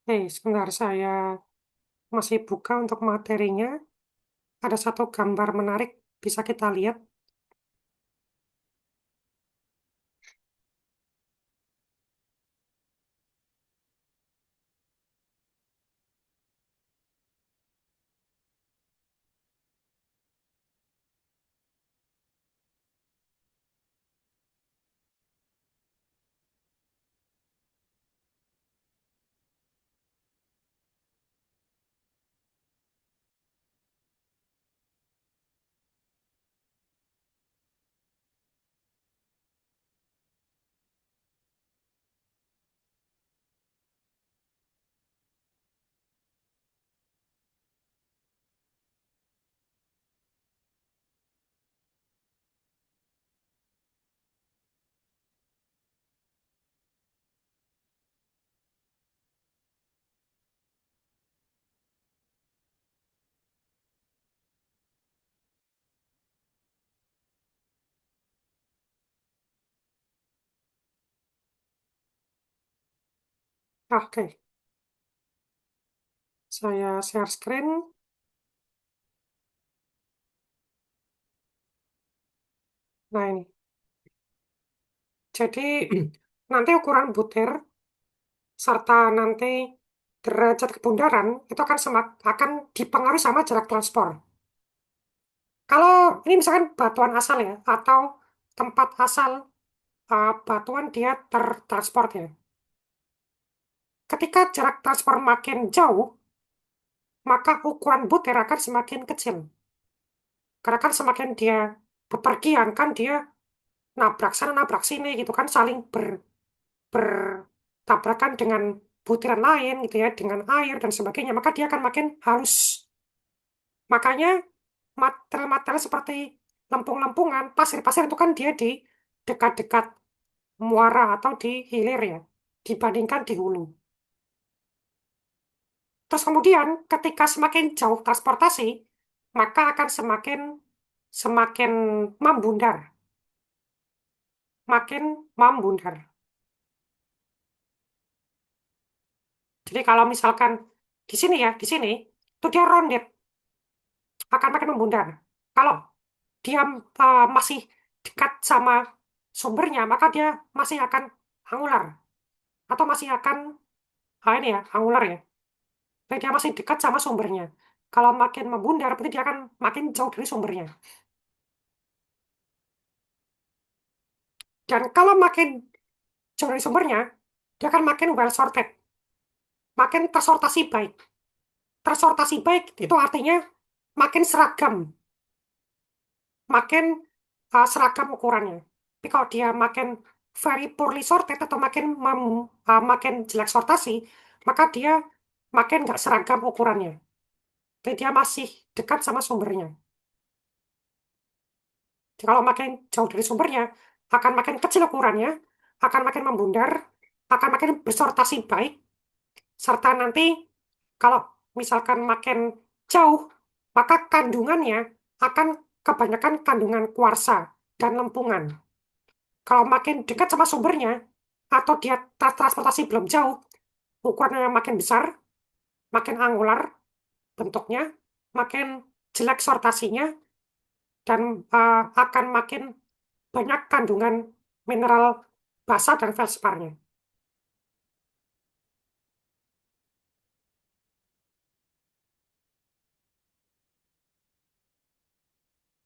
Sebentar, saya masih buka untuk materinya. Ada satu gambar menarik, bisa kita lihat. Oke, saya share screen. Nah, ini. Jadi, nanti ukuran butir serta nanti derajat kebundaran itu akan dipengaruhi sama jarak transport. Kalau ini misalkan batuan asal ya, atau tempat asal batuan dia tertransport ya. Ketika jarak transport makin jauh, maka ukuran butir akan semakin kecil. Karena kan semakin dia bepergian, kan dia nabrak sana, nabrak sini gitu kan, saling bertabrakan dengan butiran lain gitu ya, dengan air dan sebagainya. Maka dia akan makin halus. Makanya material-material seperti lempung-lempungan, pasir-pasir itu kan dia di dekat-dekat muara atau di hilir ya, dibandingkan di hulu. Terus kemudian ketika semakin jauh transportasi, maka akan semakin semakin membundar, makin membundar. Jadi kalau misalkan di sini ya, di sini, itu dia rounded, akan makin membundar. Kalau dia masih dekat sama sumbernya, maka dia masih akan angular. Atau masih akan, ini ya, angular ya. Jadi dia masih dekat sama sumbernya. Kalau makin membundar, berarti dia akan makin jauh dari sumbernya. Dan kalau makin jauh dari sumbernya, dia akan makin well sorted, makin tersortasi baik. Tersortasi baik itu artinya makin seragam, makin seragam ukurannya. Tapi kalau dia makin very poorly sorted atau makin jelek sortasi, maka dia makin nggak seragam ukurannya. Jadi dia masih dekat sama sumbernya. Jadi kalau makin jauh dari sumbernya, akan makin kecil ukurannya, akan makin membundar, akan makin bersortasi baik, serta nanti kalau misalkan makin jauh, maka kandungannya akan kebanyakan kandungan kuarsa dan lempungan. Kalau makin dekat sama sumbernya, atau dia transportasi belum jauh, ukurannya makin besar, makin angular bentuknya, makin jelek sortasinya, dan akan makin banyak kandungan mineral basa dan feldsparnya.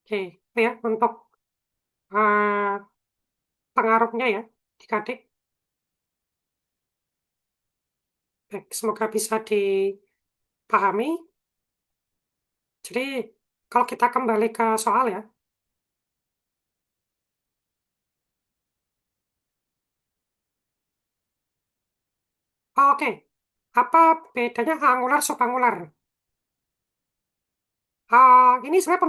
Oke, itu ya untuk uh, pengaruhnya ya, adik-adik. Baik, semoga bisa dipahami. Jadi, kalau kita kembali ke soal ya, oh, oke, apa bedanya angular subangular? Ini sebenarnya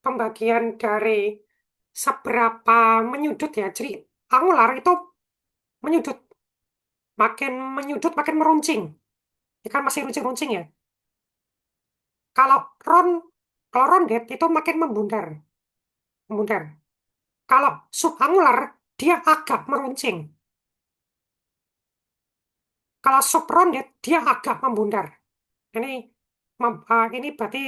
pembagian dari seberapa menyudut ya. Jadi, angular itu menyudut, makin menyudut makin meruncing. Ini kan masih runcing-runcing ya. Kalau ron, kalau rounded itu makin membundar, membundar. Kalau subangular dia agak meruncing. Kalau subrounded dia agak membundar. Ini ini berarti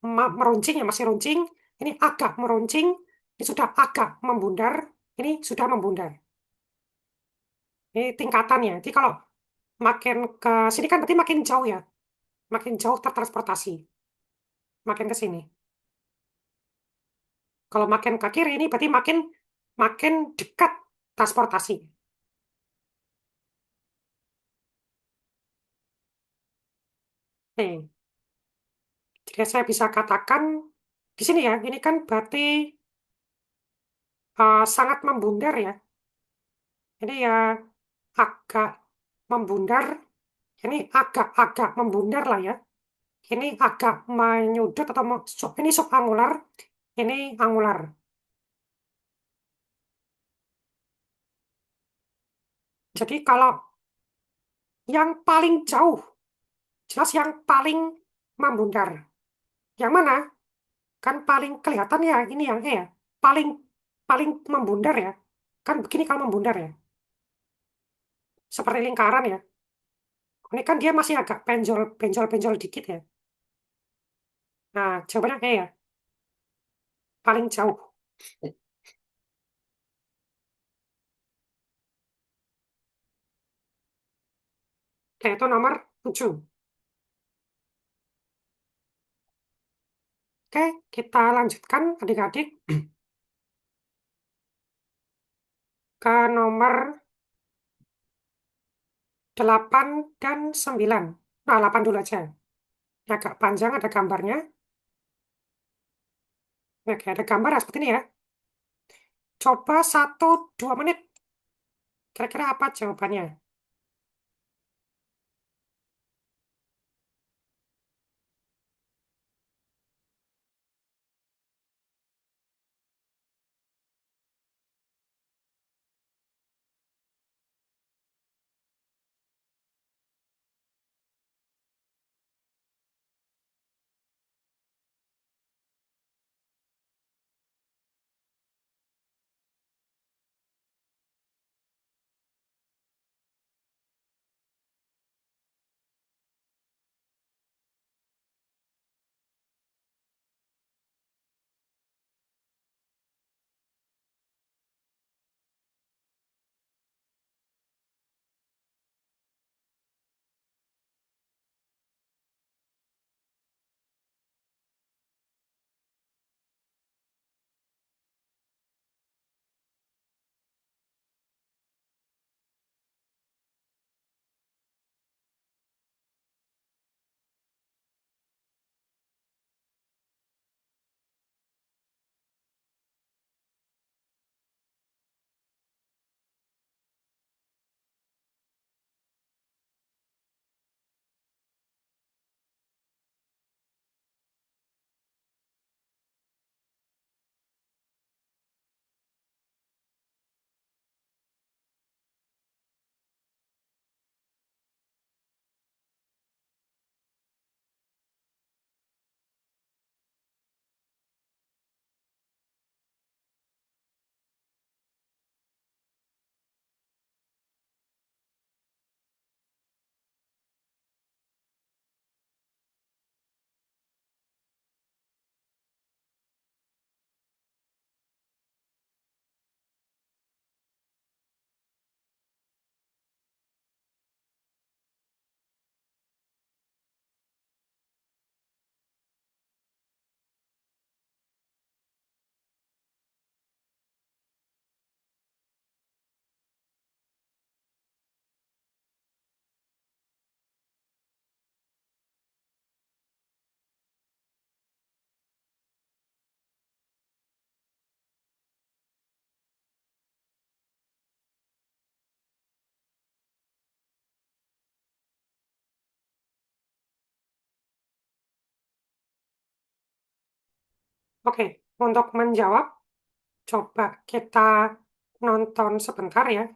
meruncing ya masih runcing. Ini agak meruncing. Ini sudah agak membundar. Ini sudah membundar. Ini tingkatannya. Jadi kalau makin ke sini kan berarti makin jauh ya. Makin jauh tertransportasi. Makin ke sini. Kalau makin ke kiri ini berarti makin makin dekat transportasi. Nih, jadi saya bisa katakan di sini ya, ini kan berarti sangat membundar ya. Ini ya agak membundar, ini agak-agak membundar lah ya. Ini agak menyudut atau ini subangular, ini angular. Jadi kalau yang paling jauh, jelas yang paling membundar. Yang mana? Kan paling kelihatan ya, ini yang E ya. Paling paling membundar ya. Kan begini kalau membundar ya. Seperti lingkaran ya. Ini kan dia masih agak penjol dikit ya. Nah, jawabannya E ya. Paling jauh. Yaitu nomor 7. Oke, kita lanjutkan adik-adik ke nomor 8 dan 9. Nah, 8 dulu aja. Ini agak panjang, ada gambarnya. Oke, ada gambar ya, seperti ini ya. Coba 1-2 menit. Kira-kira apa jawabannya? Oke, untuk menjawab, coba kita nonton sebentar ya,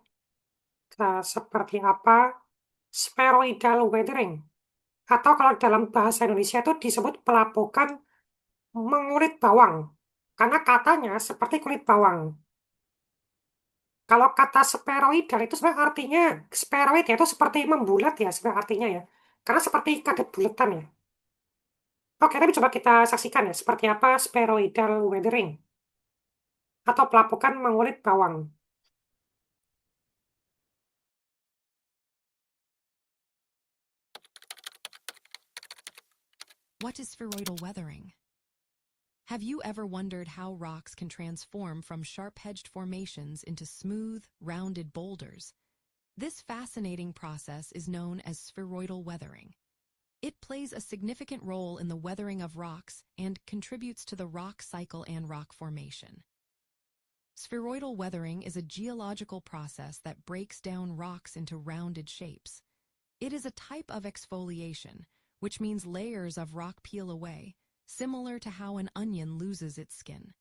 seperti apa spheroidal weathering. Atau kalau dalam bahasa Indonesia itu disebut pelapukan mengulit bawang. Karena katanya seperti kulit bawang. Kalau kata spheroidal itu sebenarnya artinya, spheroid ya itu seperti membulat ya sebenarnya artinya ya. Karena seperti kadet bulatan ya. Oke, tapi coba kita saksikan ya, seperti apa spheroidal weathering atau pelapukan mengulit bawang. What is spheroidal weathering? Have you ever wondered how rocks can transform from sharp-edged formations into smooth, rounded boulders? This fascinating process is known as spheroidal weathering. It plays a significant role in the weathering of rocks and contributes to the rock cycle and rock formation. Spheroidal weathering is a geological process that breaks down rocks into rounded shapes. It is a type of exfoliation, which means layers of rock peel away, similar to how an onion loses its skin.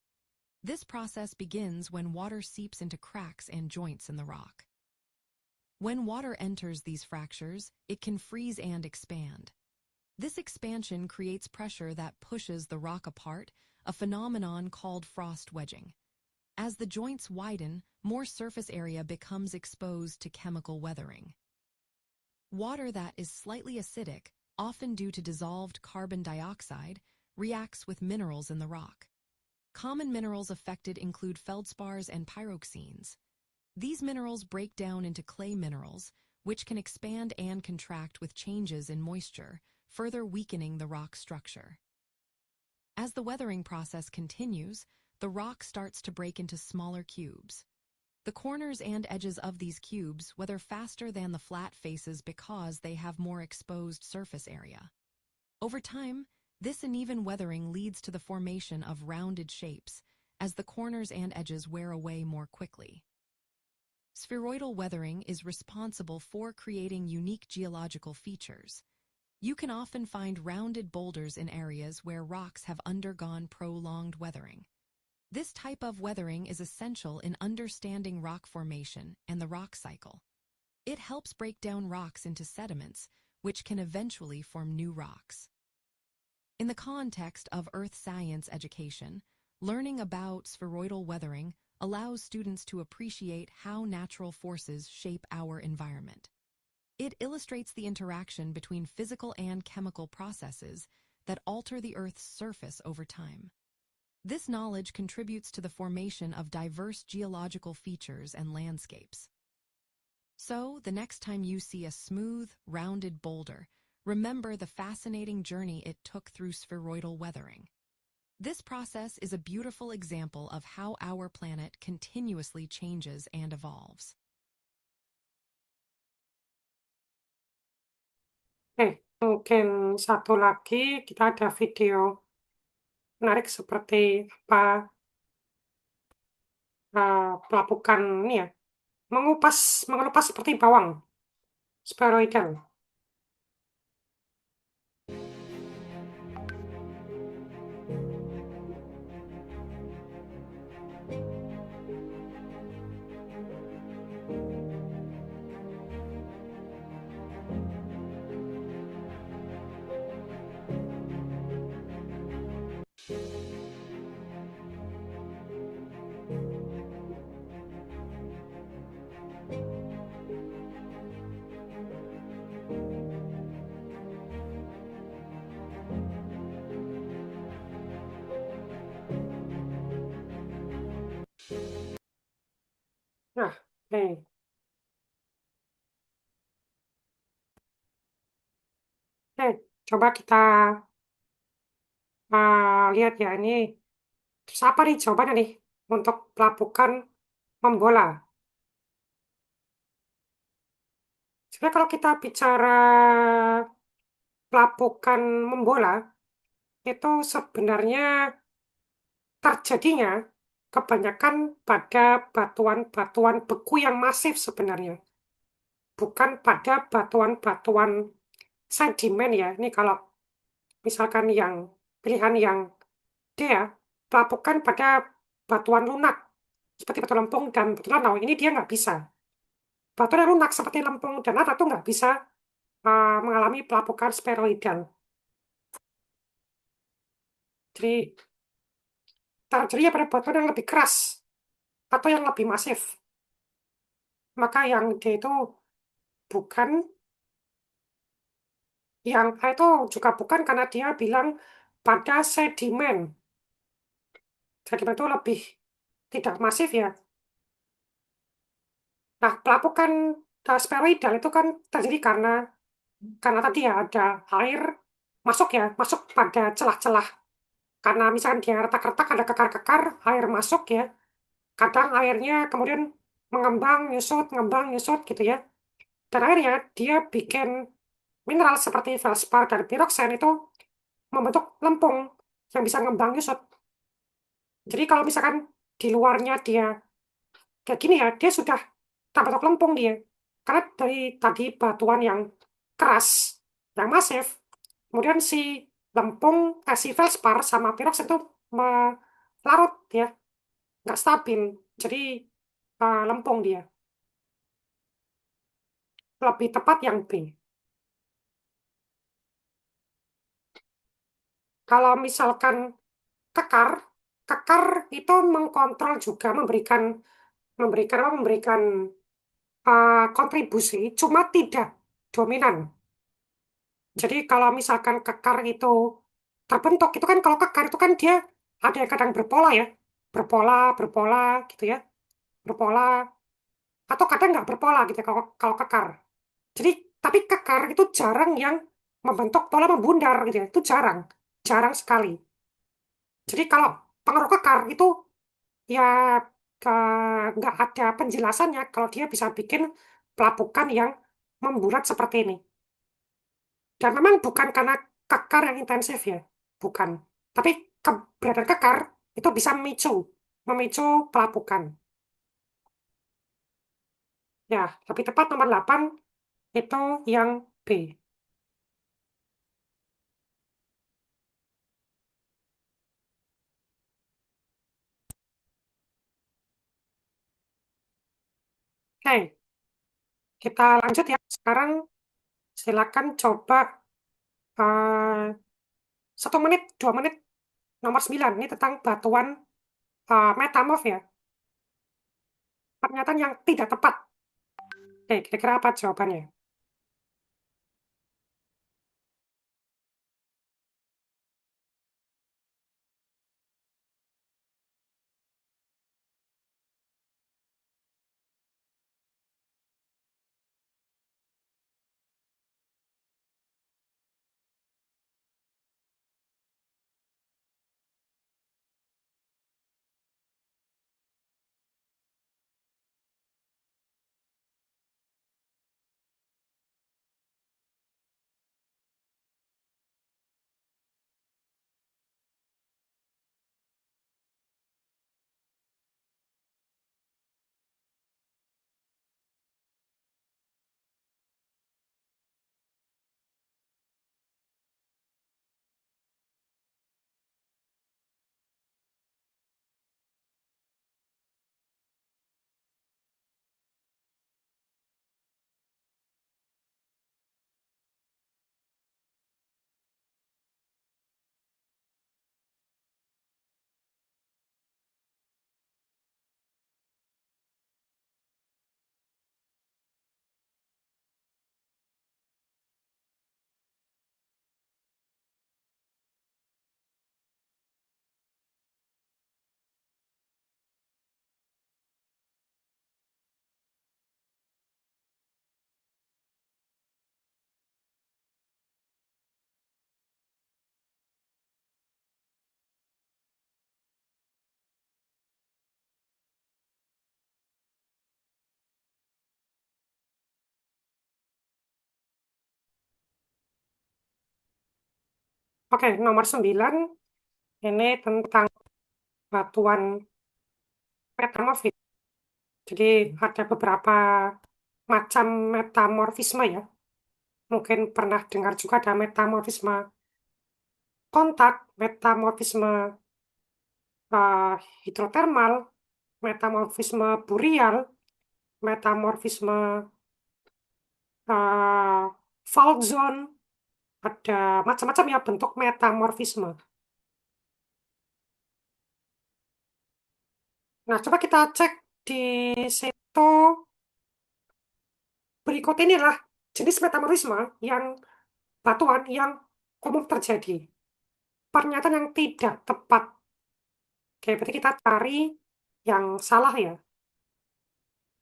This process begins when water seeps into cracks and joints in the rock. When water enters these fractures, it can freeze and expand. This expansion creates pressure that pushes the rock apart, a phenomenon called frost wedging. As the joints widen, more surface area becomes exposed to chemical weathering. Water that is slightly acidic, often due to dissolved carbon dioxide, reacts with minerals in the rock. Common minerals affected include feldspars and pyroxenes. These minerals break down into clay minerals, which can expand and contract with changes in moisture, further weakening the rock structure. As the weathering process continues, the rock starts to break into smaller cubes. The corners and edges of these cubes weather faster than the flat faces because they have more exposed surface area. Over time, this uneven weathering leads to the formation of rounded shapes as the corners and edges wear away more quickly. Spheroidal weathering is responsible for creating unique geological features. You can often find rounded boulders in areas where rocks have undergone prolonged weathering. This type of weathering is essential in understanding rock formation and the rock cycle. It helps break down rocks into sediments, which can eventually form new rocks. In the context of earth science education, learning about spheroidal weathering allows students to appreciate how natural forces shape our environment. It illustrates the interaction between physical and chemical processes that alter the Earth's surface over time. This knowledge contributes to the formation of diverse geological features and landscapes. So, the next time you see a smooth, rounded boulder, remember the fascinating journey it took through spheroidal weathering. This process is a beautiful example of how our planet continuously changes and evolves. Mungkin satu lagi kita ada video menarik seperti apa pelapukan ini ya, mengelupas seperti bawang, spheroidal. Nah, nih, coba kita lihat ya ini. Terus apa nih jawabannya nih untuk pelapukan membola? Sebenarnya kalau kita bicara pelapukan membola, itu sebenarnya terjadinya kebanyakan pada batuan-batuan beku yang masif sebenarnya. Bukan pada batuan-batuan sedimen ya. Ini kalau misalkan yang pilihan yang D ya, pelapukan pada batuan lunak seperti batu lempung dan batu lanau. Ini dia nggak bisa. Batuan yang lunak seperti lempung dan latar itu nggak bisa mengalami pelapukan spheroidal. Jadi terjadi pada batuan yang lebih keras atau yang lebih masif. Maka yang D itu bukan, yang A itu juga bukan karena dia bilang pada sedimen. Sedimen itu lebih tidak masif ya. Nah, pelapukan spheroidal itu kan terjadi karena tadi ya ada air masuk ya, masuk pada celah-celah. Karena misalkan dia retak-retak ada kekar-kekar, air masuk ya. Kadang airnya kemudian mengembang, nyusut gitu ya. Dan akhirnya dia bikin mineral seperti feldspar dan piroxen itu membentuk lempung yang bisa ngembang nyusut. Jadi kalau misalkan di luarnya dia kayak gini ya, dia sudah terbentuk lempung dia. Karena dari tadi batuan yang keras, yang masif, kemudian si lempung, si feldspar sama piroxen itu melarut ya, nggak stabil. Jadi lempung dia. Lebih tepat yang B. Kalau misalkan kekar, kekar itu mengkontrol juga memberikan memberikan apa memberikan kontribusi, cuma tidak dominan. Jadi kalau misalkan kekar itu terbentuk, itu kan kalau kekar itu kan dia ada yang kadang berpola ya, berpola, berpola gitu ya, berpola, atau kadang nggak berpola gitu ya, kalau kekar. Jadi tapi kekar itu jarang yang membentuk pola membundar gitu ya, itu jarang, jarang sekali. Jadi kalau pengaruh kekar itu ya nggak ada penjelasannya kalau dia bisa bikin pelapukan yang membulat seperti ini. Dan memang bukan karena kekar yang intensif ya, bukan. Tapi keberadaan kekar itu bisa memicu pelapukan. Ya, lebih tepat nomor 8 itu yang B. Oke, kita lanjut ya. Sekarang silakan coba eh, 1 menit, 2 menit, nomor 9. Ini tentang batuan metamorf ya. Pernyataan yang tidak tepat. Oke, kira-kira apa jawabannya? Oke, nomor 9 ini tentang batuan metamorfis. Jadi ada beberapa macam metamorfisme ya. Mungkin pernah dengar juga ada metamorfisme kontak, metamorfisme eh, hidrotermal, metamorfisme burial, metamorfisme eh, fault zone, ada macam-macam ya bentuk metamorfisme. Nah, coba kita cek di situ berikut inilah jenis metamorfisme yang batuan yang umum terjadi. Pernyataan yang tidak tepat. Oke, berarti kita cari yang salah ya.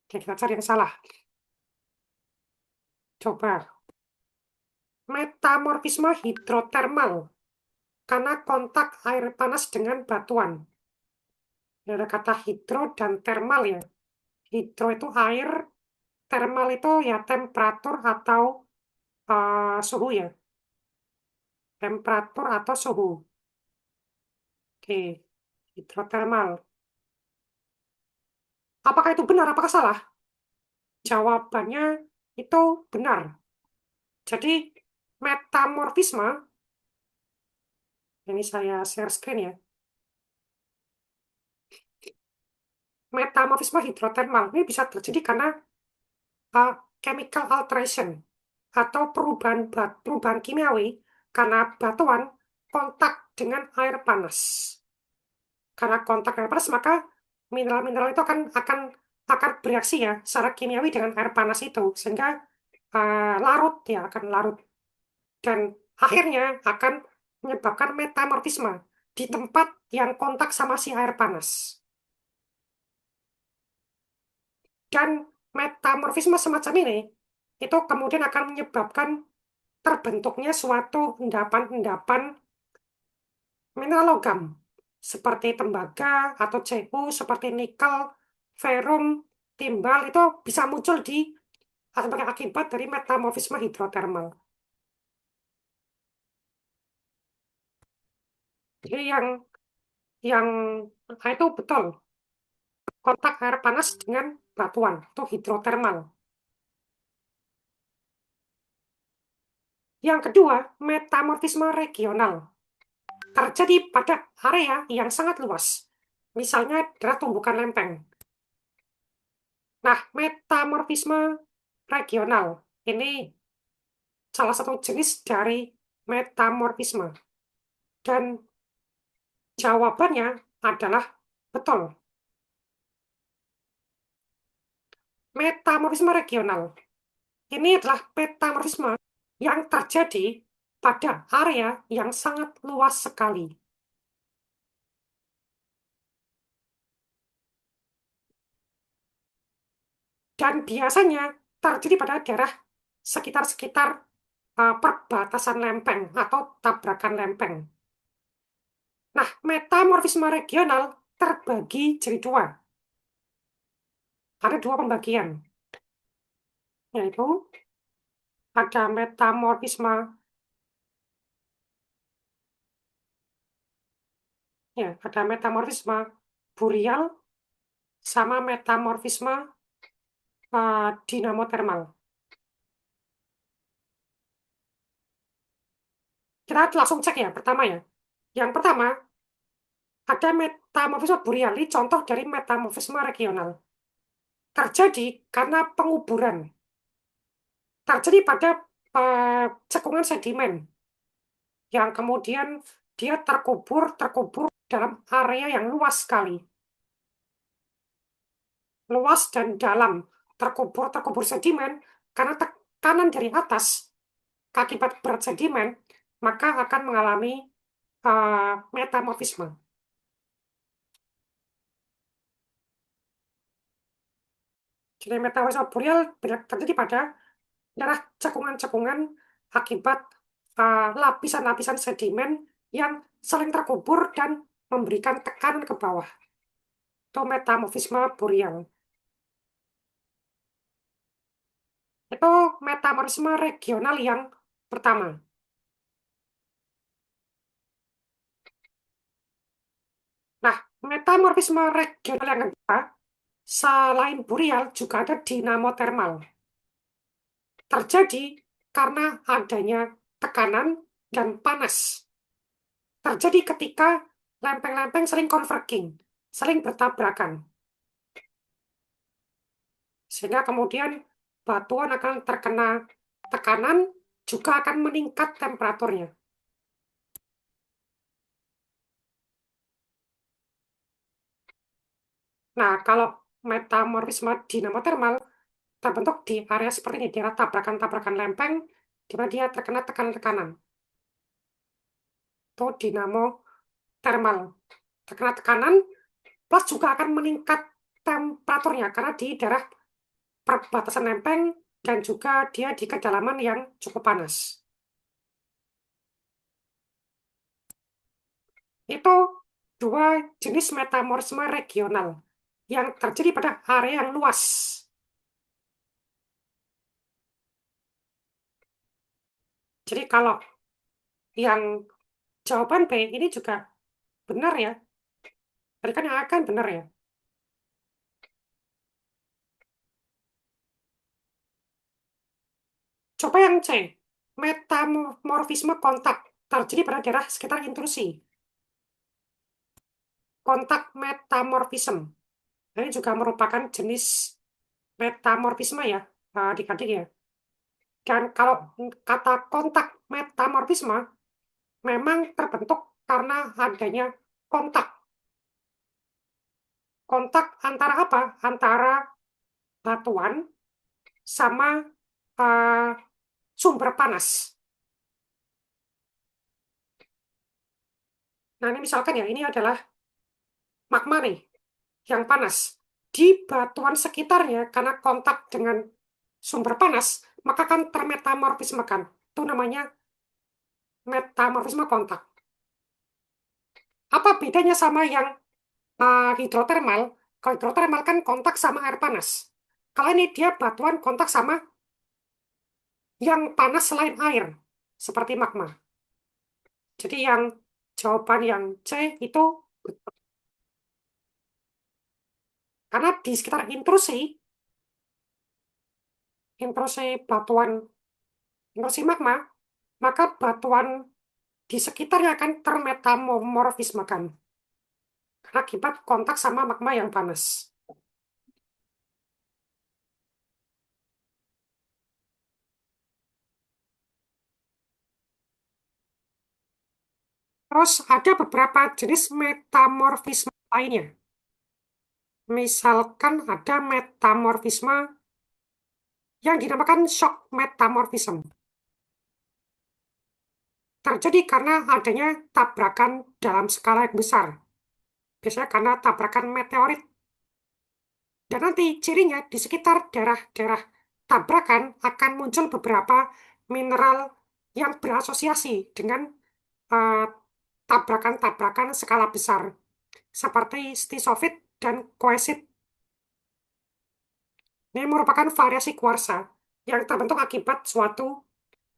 Oke, kita cari yang salah. Coba. Metamorfisme hidrotermal. Karena kontak air panas dengan batuan. Ada kata hidro dan termal ya. Hidro itu air, termal itu ya temperatur atau suhu ya. Temperatur atau suhu. Oke, hidrotermal. Apakah itu benar? Apakah salah? Jawabannya itu benar. Jadi metamorfisme, ini saya share screen ya. Metamorfisme hidrotermal ini bisa terjadi karena uh, chemical alteration atau perubahan kimiawi karena batuan kontak dengan air panas. Karena kontak air panas maka mineral-mineral itu akan bereaksi ya secara kimiawi dengan air panas itu sehingga larut ya akan larut dan akhirnya akan menyebabkan metamorfisme di tempat yang kontak sama si air panas. Dan metamorfisme semacam ini itu kemudian akan menyebabkan terbentuknya suatu endapan-endapan mineral logam seperti tembaga atau Cu, seperti nikel, ferum, timbal itu bisa muncul sebagai akibat dari metamorfisme hidrotermal. Jadi yang itu betul kontak air panas dengan batuan itu hidrotermal. Yang kedua, metamorfisme regional terjadi pada area yang sangat luas. Misalnya adalah tumbukan lempeng. Nah, metamorfisme regional ini salah satu jenis dari metamorfisme. Dan jawabannya adalah betul. Metamorfisme regional. Ini adalah metamorfisme yang terjadi pada area yang sangat luas sekali. Dan biasanya terjadi pada daerah sekitar-sekitar perbatasan lempeng atau tabrakan lempeng. Nah, metamorfisme regional terbagi jadi dua. Ada dua pembagian, yaitu ada metamorfisme, ya, ada metamorfisme burial sama metamorfisme dinamotermal. Kita langsung cek ya, pertama ya. Yang pertama, ada metamorfisme burial, ini contoh dari metamorfisme regional. Terjadi karena penguburan. Terjadi pada cekungan sedimen yang kemudian dia terkubur dalam area yang luas sekali. Luas dan dalam, terkubur sedimen karena tekanan dari atas akibat berat sedimen, maka akan mengalami metamorfisme. Jadi metamorfisme burial terjadi pada daerah cekungan-cekungan akibat lapisan-lapisan sedimen yang saling terkubur dan memberikan tekanan ke bawah. Itu metamorfisme burial. Itu metamorfisme regional yang pertama. Nah, metamorfisme regional yang kedua, selain burial juga ada dinamotermal. Terjadi karena adanya tekanan dan panas. Terjadi ketika lempeng-lempeng sering converging, sering bertabrakan. Sehingga kemudian batuan akan terkena tekanan, juga akan meningkat temperaturnya. Nah, kalau metamorfisme dinamotermal terbentuk di area seperti ini, daerah tabrakan-tabrakan lempeng, di mana dia terkena tekanan-tekanan. Itu dinamo termal. Terkena tekanan, plus juga akan meningkat temperaturnya, karena di daerah perbatasan lempeng, dan juga dia di kedalaman yang cukup panas. Itu dua jenis metamorfisme regional yang terjadi pada area yang luas. Jadi kalau yang jawaban B ini juga benar ya, tadi kan yang akan benar ya. Coba yang C, metamorfisme kontak terjadi pada daerah sekitar intrusi. Kontak metamorfisme. Ini juga merupakan jenis metamorfisme ya, adik-adik ya. Dan kalau kata kontak metamorfisme memang terbentuk karena adanya kontak. Kontak antara apa? Antara batuan sama eh, sumber panas. Nah, ini misalkan ya, ini adalah magma nih, yang panas. Di batuan sekitarnya, karena kontak dengan sumber panas, maka kan termetamorfisme kan. Itu namanya metamorfisme kontak. Apa bedanya sama yang hidrotermal? Kalau hidrotermal kan kontak sama air panas. Kalau ini dia batuan kontak sama yang panas selain air, seperti magma. Jadi yang jawaban yang C itu karena di sekitar intrusi batuan, intrusi magma, maka batuan di sekitarnya akan termetamorfismekan akibat kontak sama magma yang panas. Terus ada beberapa jenis metamorfisme lainnya. Misalkan ada metamorfisme yang dinamakan shock metamorphism. Terjadi karena adanya tabrakan dalam skala yang besar. Biasanya karena tabrakan meteorit. Dan nanti cirinya di sekitar daerah-daerah tabrakan akan muncul beberapa mineral yang berasosiasi dengan eh, tabrakan-tabrakan skala besar, seperti stisofit dan koesit. Ini merupakan variasi kuarsa yang terbentuk akibat suatu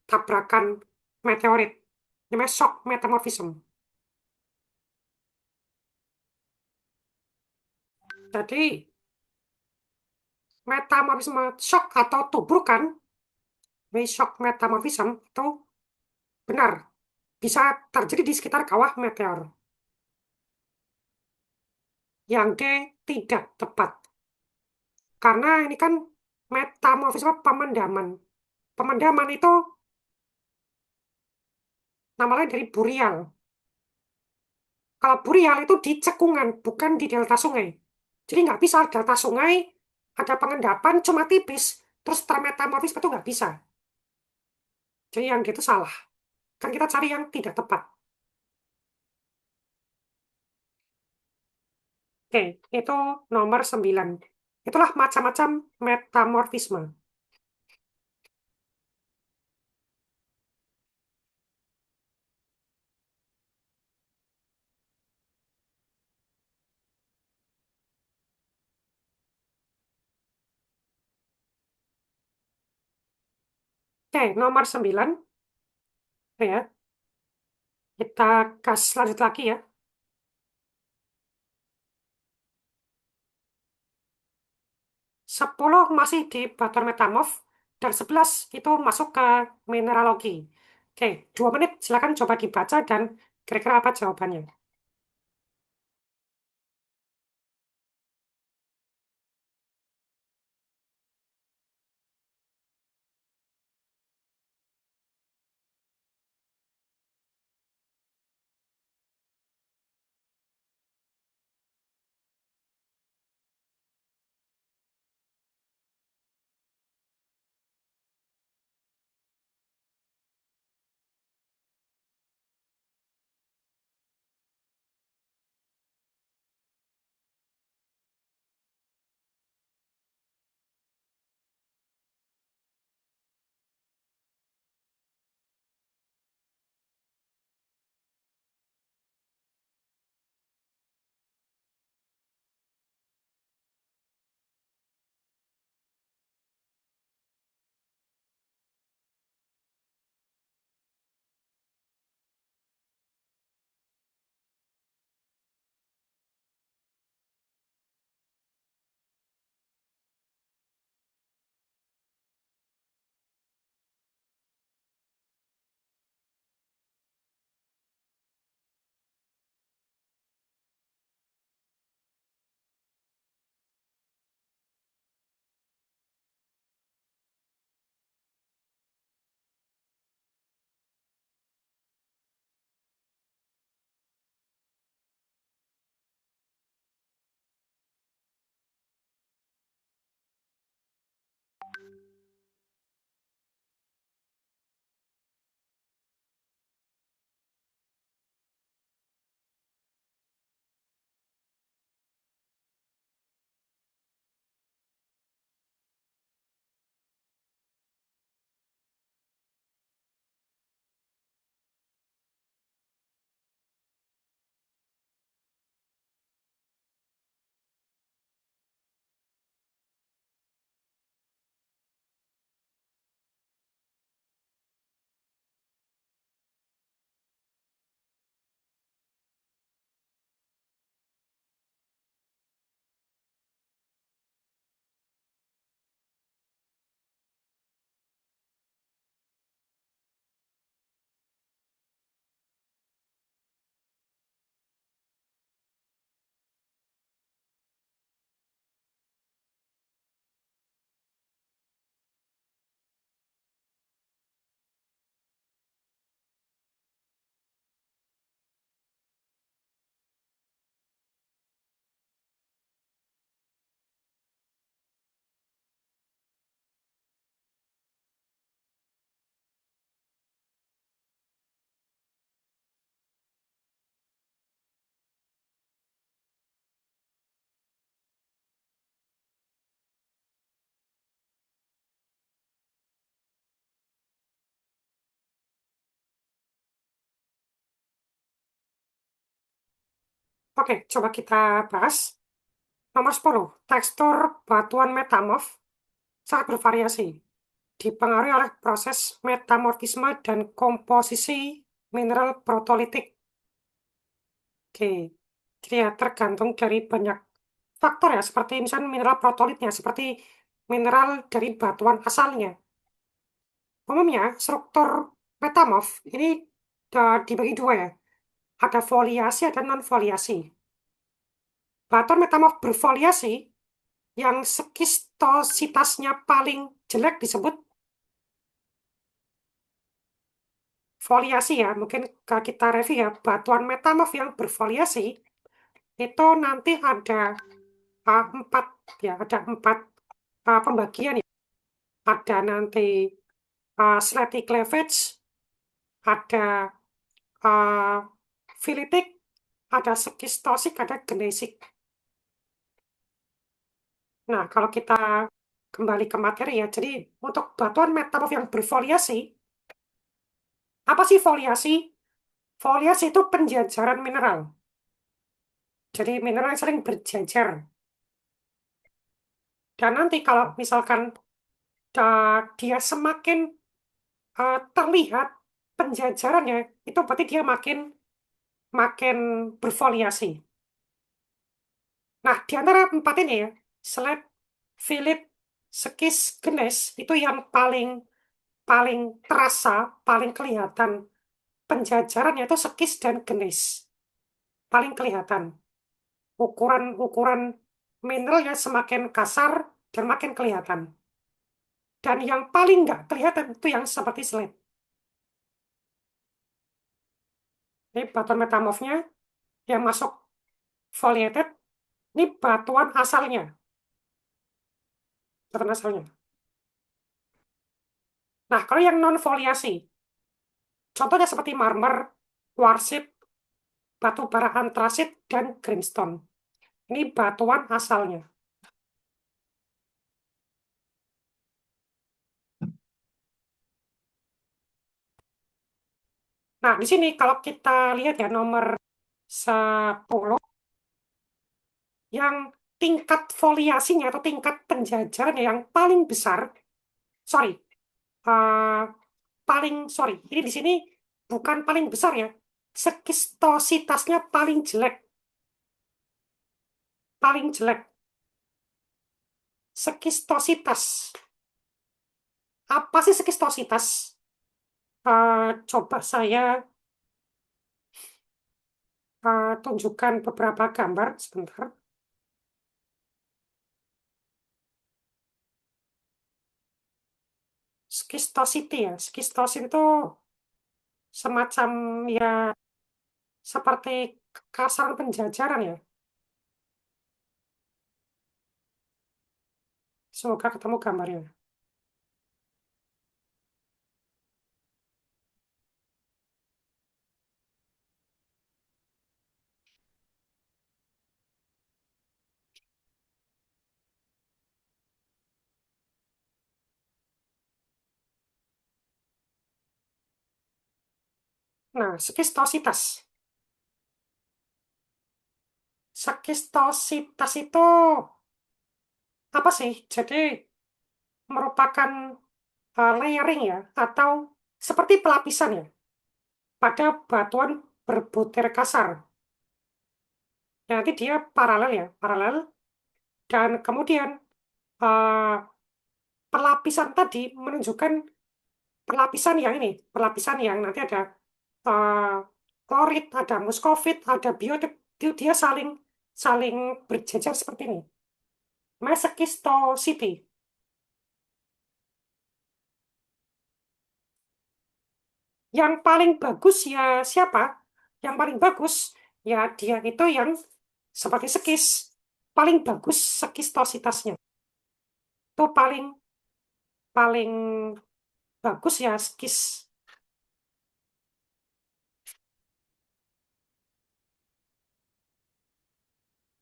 tabrakan meteorit. Namanya shock metamorphism. Jadi, metamorfisme shock atau tubrukan, ini shock metamorphism itu benar. Bisa terjadi di sekitar kawah meteor. Yang D tidak tepat. Karena ini kan metamorfisme pemendaman. Pemendaman itu nama lain dari burial. Kalau burial itu di cekungan, bukan di delta sungai. Jadi nggak bisa delta sungai, ada pengendapan cuma tipis, terus termetamorfisme itu nggak bisa. Jadi yang gitu salah. Kan kita cari yang tidak tepat. Oke, itu nomor 9. Itulah macam-macam metamorfisme. Oke, nomor 9. Ya, kita gas lanjut lagi ya. 10 masih di batuan metamorf, dan 11 itu masuk ke mineralogi. Oke, 2 menit silakan coba dibaca dan kira-kira apa jawabannya. Oke, coba kita bahas. Nomor 10, tekstur batuan metamorf sangat bervariasi, dipengaruhi oleh proses metamorfisme dan komposisi mineral protolitik. Oke, jadi ya tergantung dari banyak faktor ya, seperti misalnya mineral protolitnya, seperti mineral dari batuan asalnya. Umumnya, struktur metamorf ini dibagi dua ya, ada foliasi, ada non-foliasi. Batuan metamorf berfoliasi yang skistositasnya paling jelek disebut foliasi ya. Mungkin kita review ya, batuan metamorf yang berfoliasi itu nanti ada empat ya, ada empat pembagian ya. Ada nanti slaty cleavage, ada uh, filitik, ada skistosik, ada gneisik. Nah, kalau kita kembali ke materi ya, jadi untuk batuan metamorf yang berfoliasi, apa sih foliasi? Foliasi itu penjajaran mineral. Jadi mineral yang sering berjajar. Dan nanti kalau misalkan dia semakin terlihat penjajarannya, itu berarti dia makin makin berfoliasi. Nah, di antara empat ini ya, slab, fillet, skis, gnes, itu yang paling paling terasa, paling kelihatan penjajarannya itu skis dan gnes. Paling kelihatan. Ukuran-ukuran mineralnya semakin kasar dan makin kelihatan. Dan yang paling nggak kelihatan itu yang seperti slab. Ini batuan metamorfnya yang masuk foliated, ini batuan asalnya. Batuan asalnya. Nah, kalau yang non-foliasi, contohnya seperti marmer, quartzit, batu bara antrasit, dan greenstone. Ini batuan asalnya. Nah, di sini kalau kita lihat ya nomor 10, yang tingkat foliasinya atau tingkat penjajarannya yang paling besar, sorry, eh, ini di sini bukan paling besar ya, skistositasnya paling jelek, skistositas. Apa sih skistositas? Coba saya tunjukkan beberapa gambar sebentar. Skistosity ya, skistosit itu semacam ya seperti kasaran penjajaran ya. Semoga ketemu gambarnya. Nah, skistositas. Skistositas itu apa sih? Jadi merupakan layering ya, atau seperti pelapisan ya, pada batuan berbutir kasar. Ya, nanti dia paralel ya, paralel. Dan kemudian eh, pelapisan tadi menunjukkan pelapisan yang ini, pelapisan yang nanti ada eh, klorit, ada muskovit, ada biotit, dia saling saling berjejer seperti ini. Mesokistosity. Yang paling bagus ya siapa? Yang paling bagus ya dia itu yang seperti sekis. Paling bagus sekistositasnya. Itu paling paling bagus ya skis.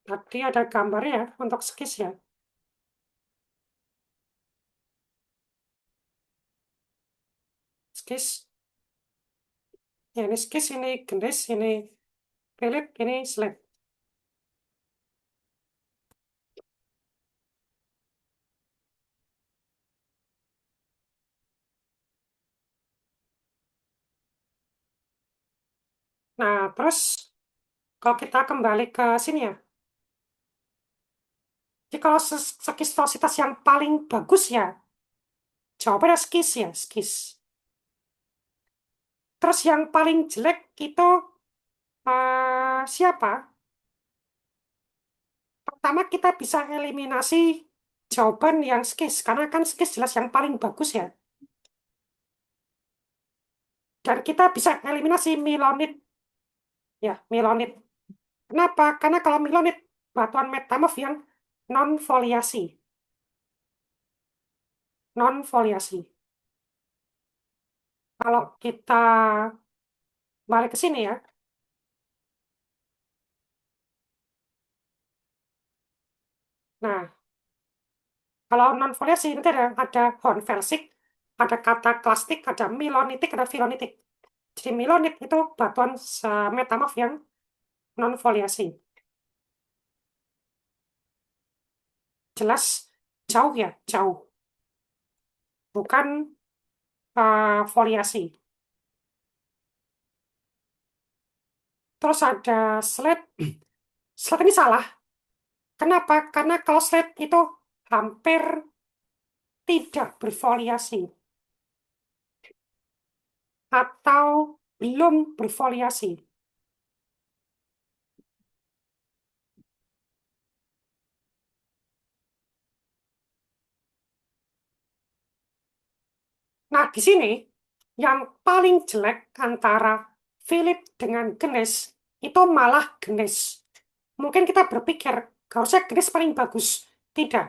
Tadi ada gambarnya ya untuk skis ya. Skis. Ya ini skis, ini gendis, ini pelit, ini slab. Nah, terus kalau kita kembali ke sini ya, jadi kalau skistositas yang paling bagus ya, jawabannya skis ya, skis. Terus yang paling jelek itu siapa? Pertama kita bisa eliminasi jawaban yang skis, karena kan skis jelas yang paling bagus ya. Dan kita bisa eliminasi milonit, ya, milonit. Kenapa? Karena kalau milonit, batuan metamorf yang non-foliasi. Non-foliasi. Kalau kita balik ke sini ya, nah, kalau non-foliasi nanti ada hornfelsik, ada kataklastik, ada milonitik, ada filonitik. Jadi milonit itu batuan metamorf yang non-foliasi. Jelas jauh ya, jauh. Bukan foliasi. Terus ada slate. Slate ini salah. Kenapa? Karena kalau slate itu hampir tidak berfoliasi atau belum berfoliasi. Nah, di sini yang paling jelek antara Philip dengan Genes itu malah Genes. Mungkin kita berpikir harusnya Genes paling bagus. Tidak.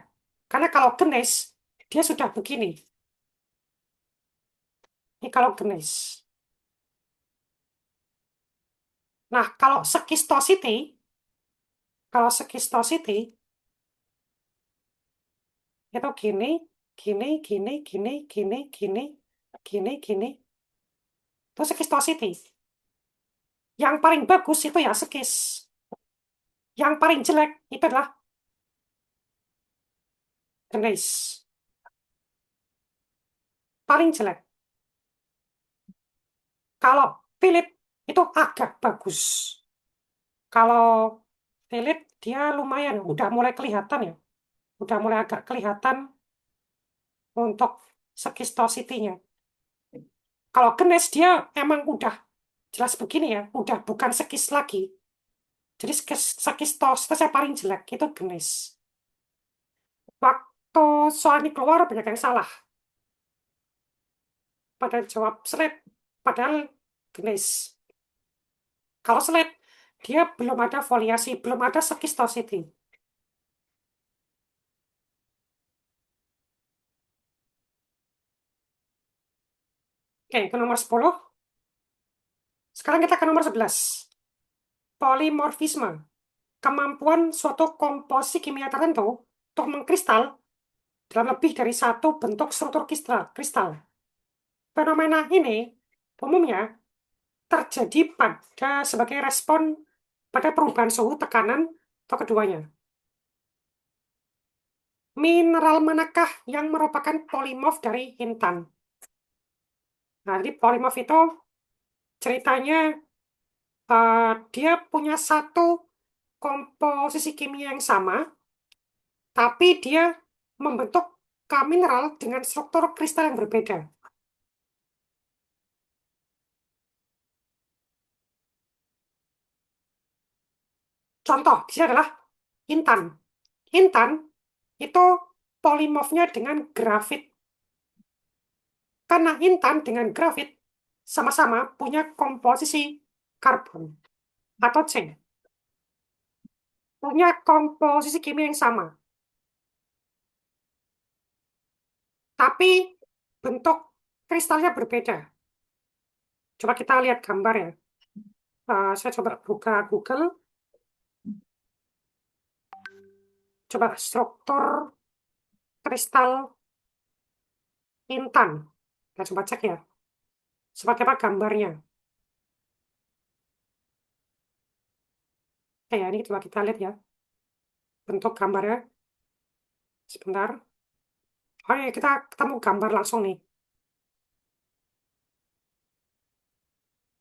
Karena kalau Genes, dia sudah begini. Ini kalau Genes. Nah, kalau skistosity itu gini, gini, gini, gini, gini, gini, gini, gini. Itu skistosity. Yang paling bagus itu ya skis. Yang paling jelek itu adalah gneiss. Paling jelek. Kalau Philip itu agak bagus. Kalau Philip dia lumayan, udah mulai kelihatan ya. Udah mulai agak kelihatan untuk skistosity-nya. Kalau gneiss dia emang udah jelas begini ya, udah bukan skis lagi. Jadi skistositas yang paling jelek itu gneiss. Waktu soal ini keluar banyak yang salah. Pada jawab slate, padahal gneiss. Kalau slate, dia belum ada foliasi, belum ada skistosity. Oke, ke nomor 10. Sekarang kita ke nomor 11. Polimorfisme. Kemampuan suatu komposisi kimia tertentu untuk mengkristal dalam lebih dari satu bentuk struktur kristal. Fenomena ini umumnya terjadi sebagai respon pada perubahan suhu tekanan atau keduanya. Mineral manakah yang merupakan polimorf dari intan? Nah, jadi polimorf itu ceritanya dia punya satu komposisi kimia yang sama, tapi dia membentuk mineral dengan struktur kristal yang berbeda. Contoh, di sini adalah intan. Intan itu polimorfnya dengan grafit. Karena intan dengan grafit sama-sama punya komposisi karbon atau C. Punya komposisi kimia yang sama. Tapi bentuk kristalnya berbeda. Coba kita lihat gambar ya. Saya coba buka Google. Coba struktur kristal intan. Kita coba cek ya. Seperti apa gambarnya. Ya, ini coba kita lihat ya. Bentuk gambarnya. Sebentar. Oh ya, kita ketemu gambar langsung nih.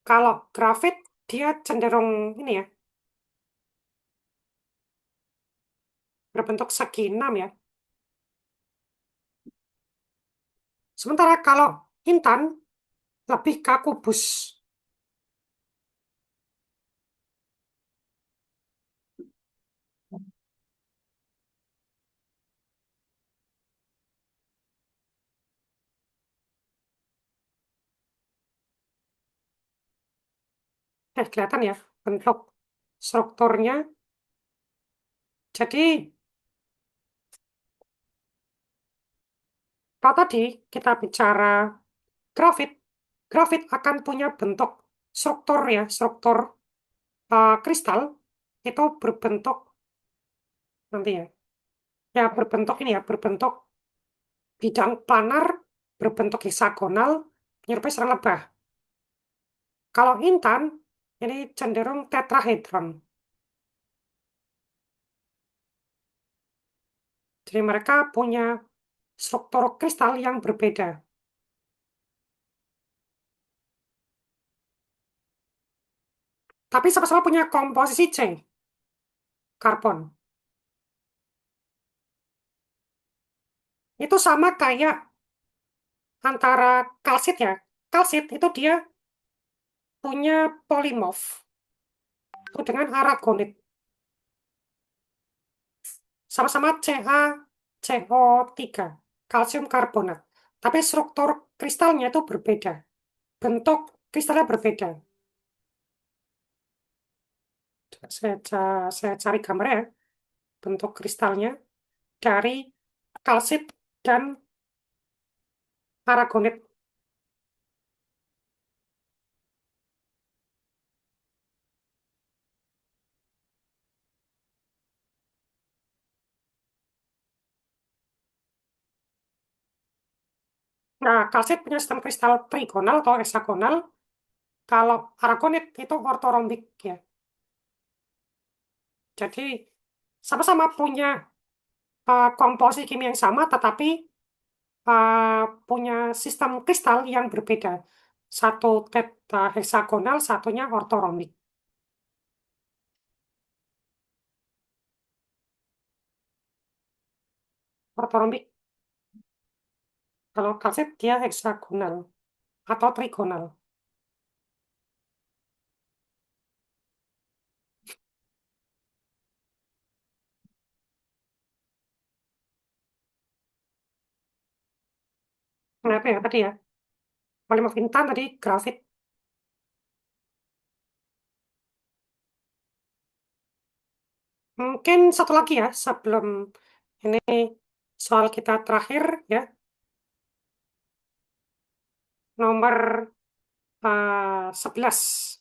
Kalau grafit dia cenderung ini ya, berbentuk segi enam ya. Sementara kalau intan lebih ke kubus. Kelihatan ya bentuk strukturnya. Jadi kalau tadi kita bicara grafit, grafit akan punya bentuk struktur ya, struktur kristal itu berbentuk nanti ya, ya berbentuk ini ya, berbentuk bidang planar, berbentuk heksagonal, menyerupai serang lebah. Kalau intan ini cenderung tetrahedron. Jadi mereka punya struktur kristal yang berbeda, tapi sama-sama punya komposisi C, karbon. Itu sama kayak antara kalsit ya. Kalsit itu dia punya polimorf dengan aragonit. Sama-sama CaCO3, kalsium karbonat. Tapi struktur kristalnya itu berbeda. Bentuk kristalnya berbeda. Saya cari gambarnya ya. Bentuk kristalnya dari kalsit dan aragonit. Nah, kalsit punya sistem kristal trigonal atau heksagonal. Kalau aragonit itu ortorombik ya. Jadi sama-sama punya komposisi kimia yang sama, tetapi punya sistem kristal yang berbeda. Satu heksagonal, satunya ortorombik. Ortorombik, kalau kalsit dia heksagonal atau trigonal. Kenapa ya tadi ya? Polimorf intan tadi grafit. Mungkin satu lagi ya sebelum ini soal kita terakhir ya. Nomor 11.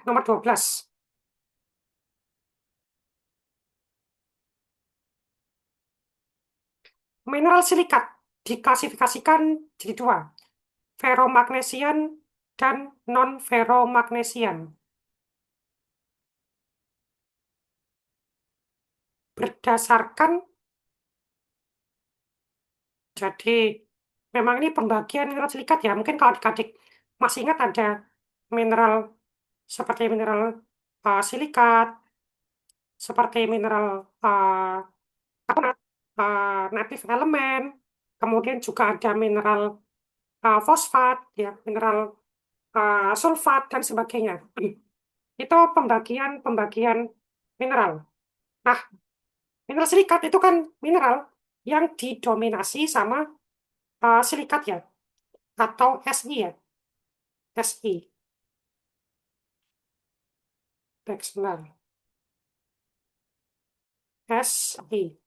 Nomor 12. Mineral silikat diklasifikasikan jadi dua, ferromagnesian dan non-ferromagnesian. Berdasarkan, jadi memang ini pembagian mineral silikat ya. Mungkin kalau adik-adik masih ingat ada mineral seperti mineral silikat, seperti mineral apa, native element, kemudian juga ada mineral fosfat, ya, mineral sulfat dan sebagainya. Itu pembagian-pembagian mineral. Nah, mineral silikat itu kan mineral yang didominasi sama silikat ya, atau Si ya, Si, baik sebentar, Si,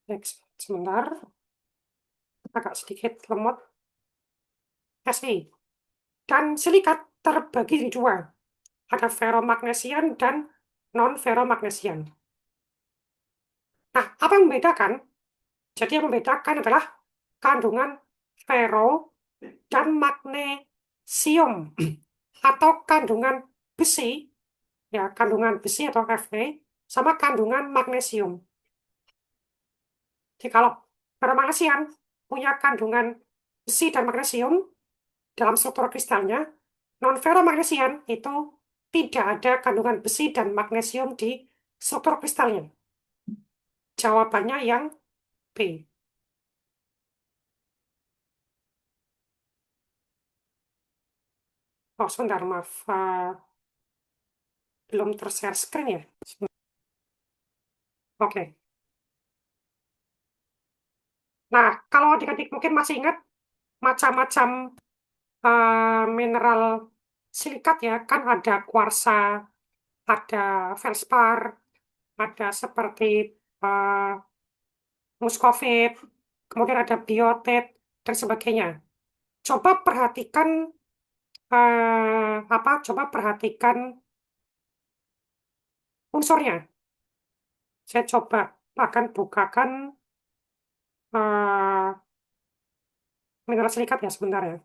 baik sebentar, agak sedikit lemot, Si. Dan silikat terbagi di dua, ada ferromagnesian dan non-ferromagnesian. Nah, apa yang membedakan? Jadi yang membedakan adalah kandungan ferro dan magnesium atau kandungan besi, ya kandungan besi atau Fe sama kandungan magnesium. Jadi kalau ferromagnesian punya kandungan besi dan magnesium dalam struktur kristalnya, non-ferromagnesian itu tidak ada kandungan besi dan magnesium di struktur kristalnya. Jawabannya yang B. Oh, sebentar, maaf. Belum tershare screen ya? Oke. Nah, kalau adik-adik mungkin masih ingat macam-macam mineral silikat ya, kan ada kuarsa, ada feldspar, ada seperti uh, muskovit, kemudian ada biotit, dan sebagainya. Coba perhatikan apa? Coba perhatikan unsurnya. Saya coba akan bukakan eh, mineral silikat ya sebentar ya.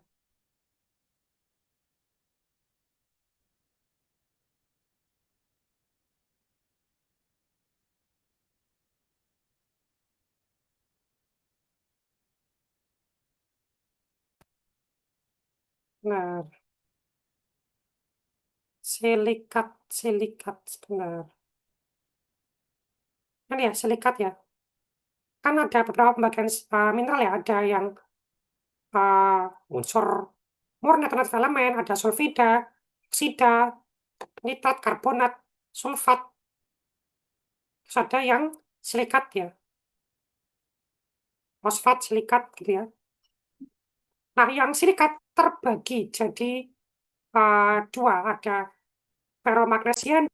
Nah, silikat, silikat sebentar. Ini ya silikat ya. Kan ada beberapa pembagian mineral ya. Ada yang unsur murni atau natif elemen, ada sulfida, oksida, nitrat, karbonat, sulfat. Terus ada yang silikat ya, fosfat, silikat gitu ya. Nah, yang silikat terbagi jadi dua, ada ferromagnesian,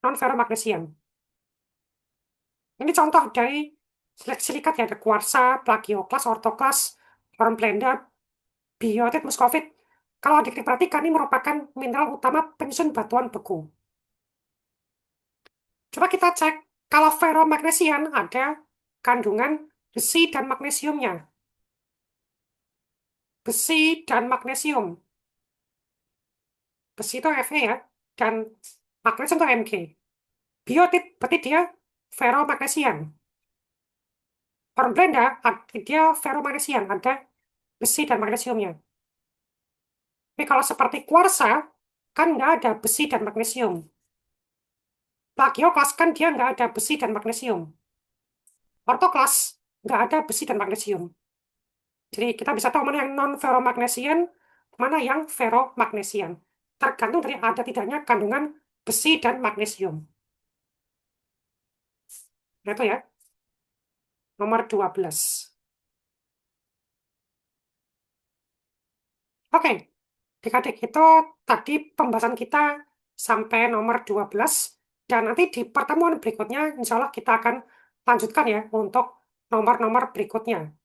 non-ferromagnesian. Ini contoh dari silikat ya, ada kuarsa, plagioklas, ortoklas, hornblenda, biotit, muskovit. Kalau diperhatikan, ini merupakan mineral utama penyusun batuan beku. Coba kita cek, kalau ferromagnesian ada kandungan besi dan magnesiumnya. Besi dan magnesium. Besi itu Fe ya, dan magnesium itu Mg. Biotit, berarti dia ferromagnesian. Hornblenda, dia ferromagnesian, ada besi dan magnesiumnya. Tapi kalau seperti kuarsa, kan nggak ada besi dan magnesium. Plagioklas kan dia nggak ada besi dan magnesium. Ortoklas nggak ada besi dan magnesium. Jadi kita bisa tahu mana yang non-ferromagnesian, mana yang ferromagnesian. Tergantung dari ada tidaknya kandungan besi dan magnesium. Nah, itu ya, nomor 12. Oke, adik-adik itu tadi pembahasan kita sampai nomor 12. Dan nanti di pertemuan berikutnya, insya Allah kita akan lanjutkan ya untuk nomor-nomor berikutnya.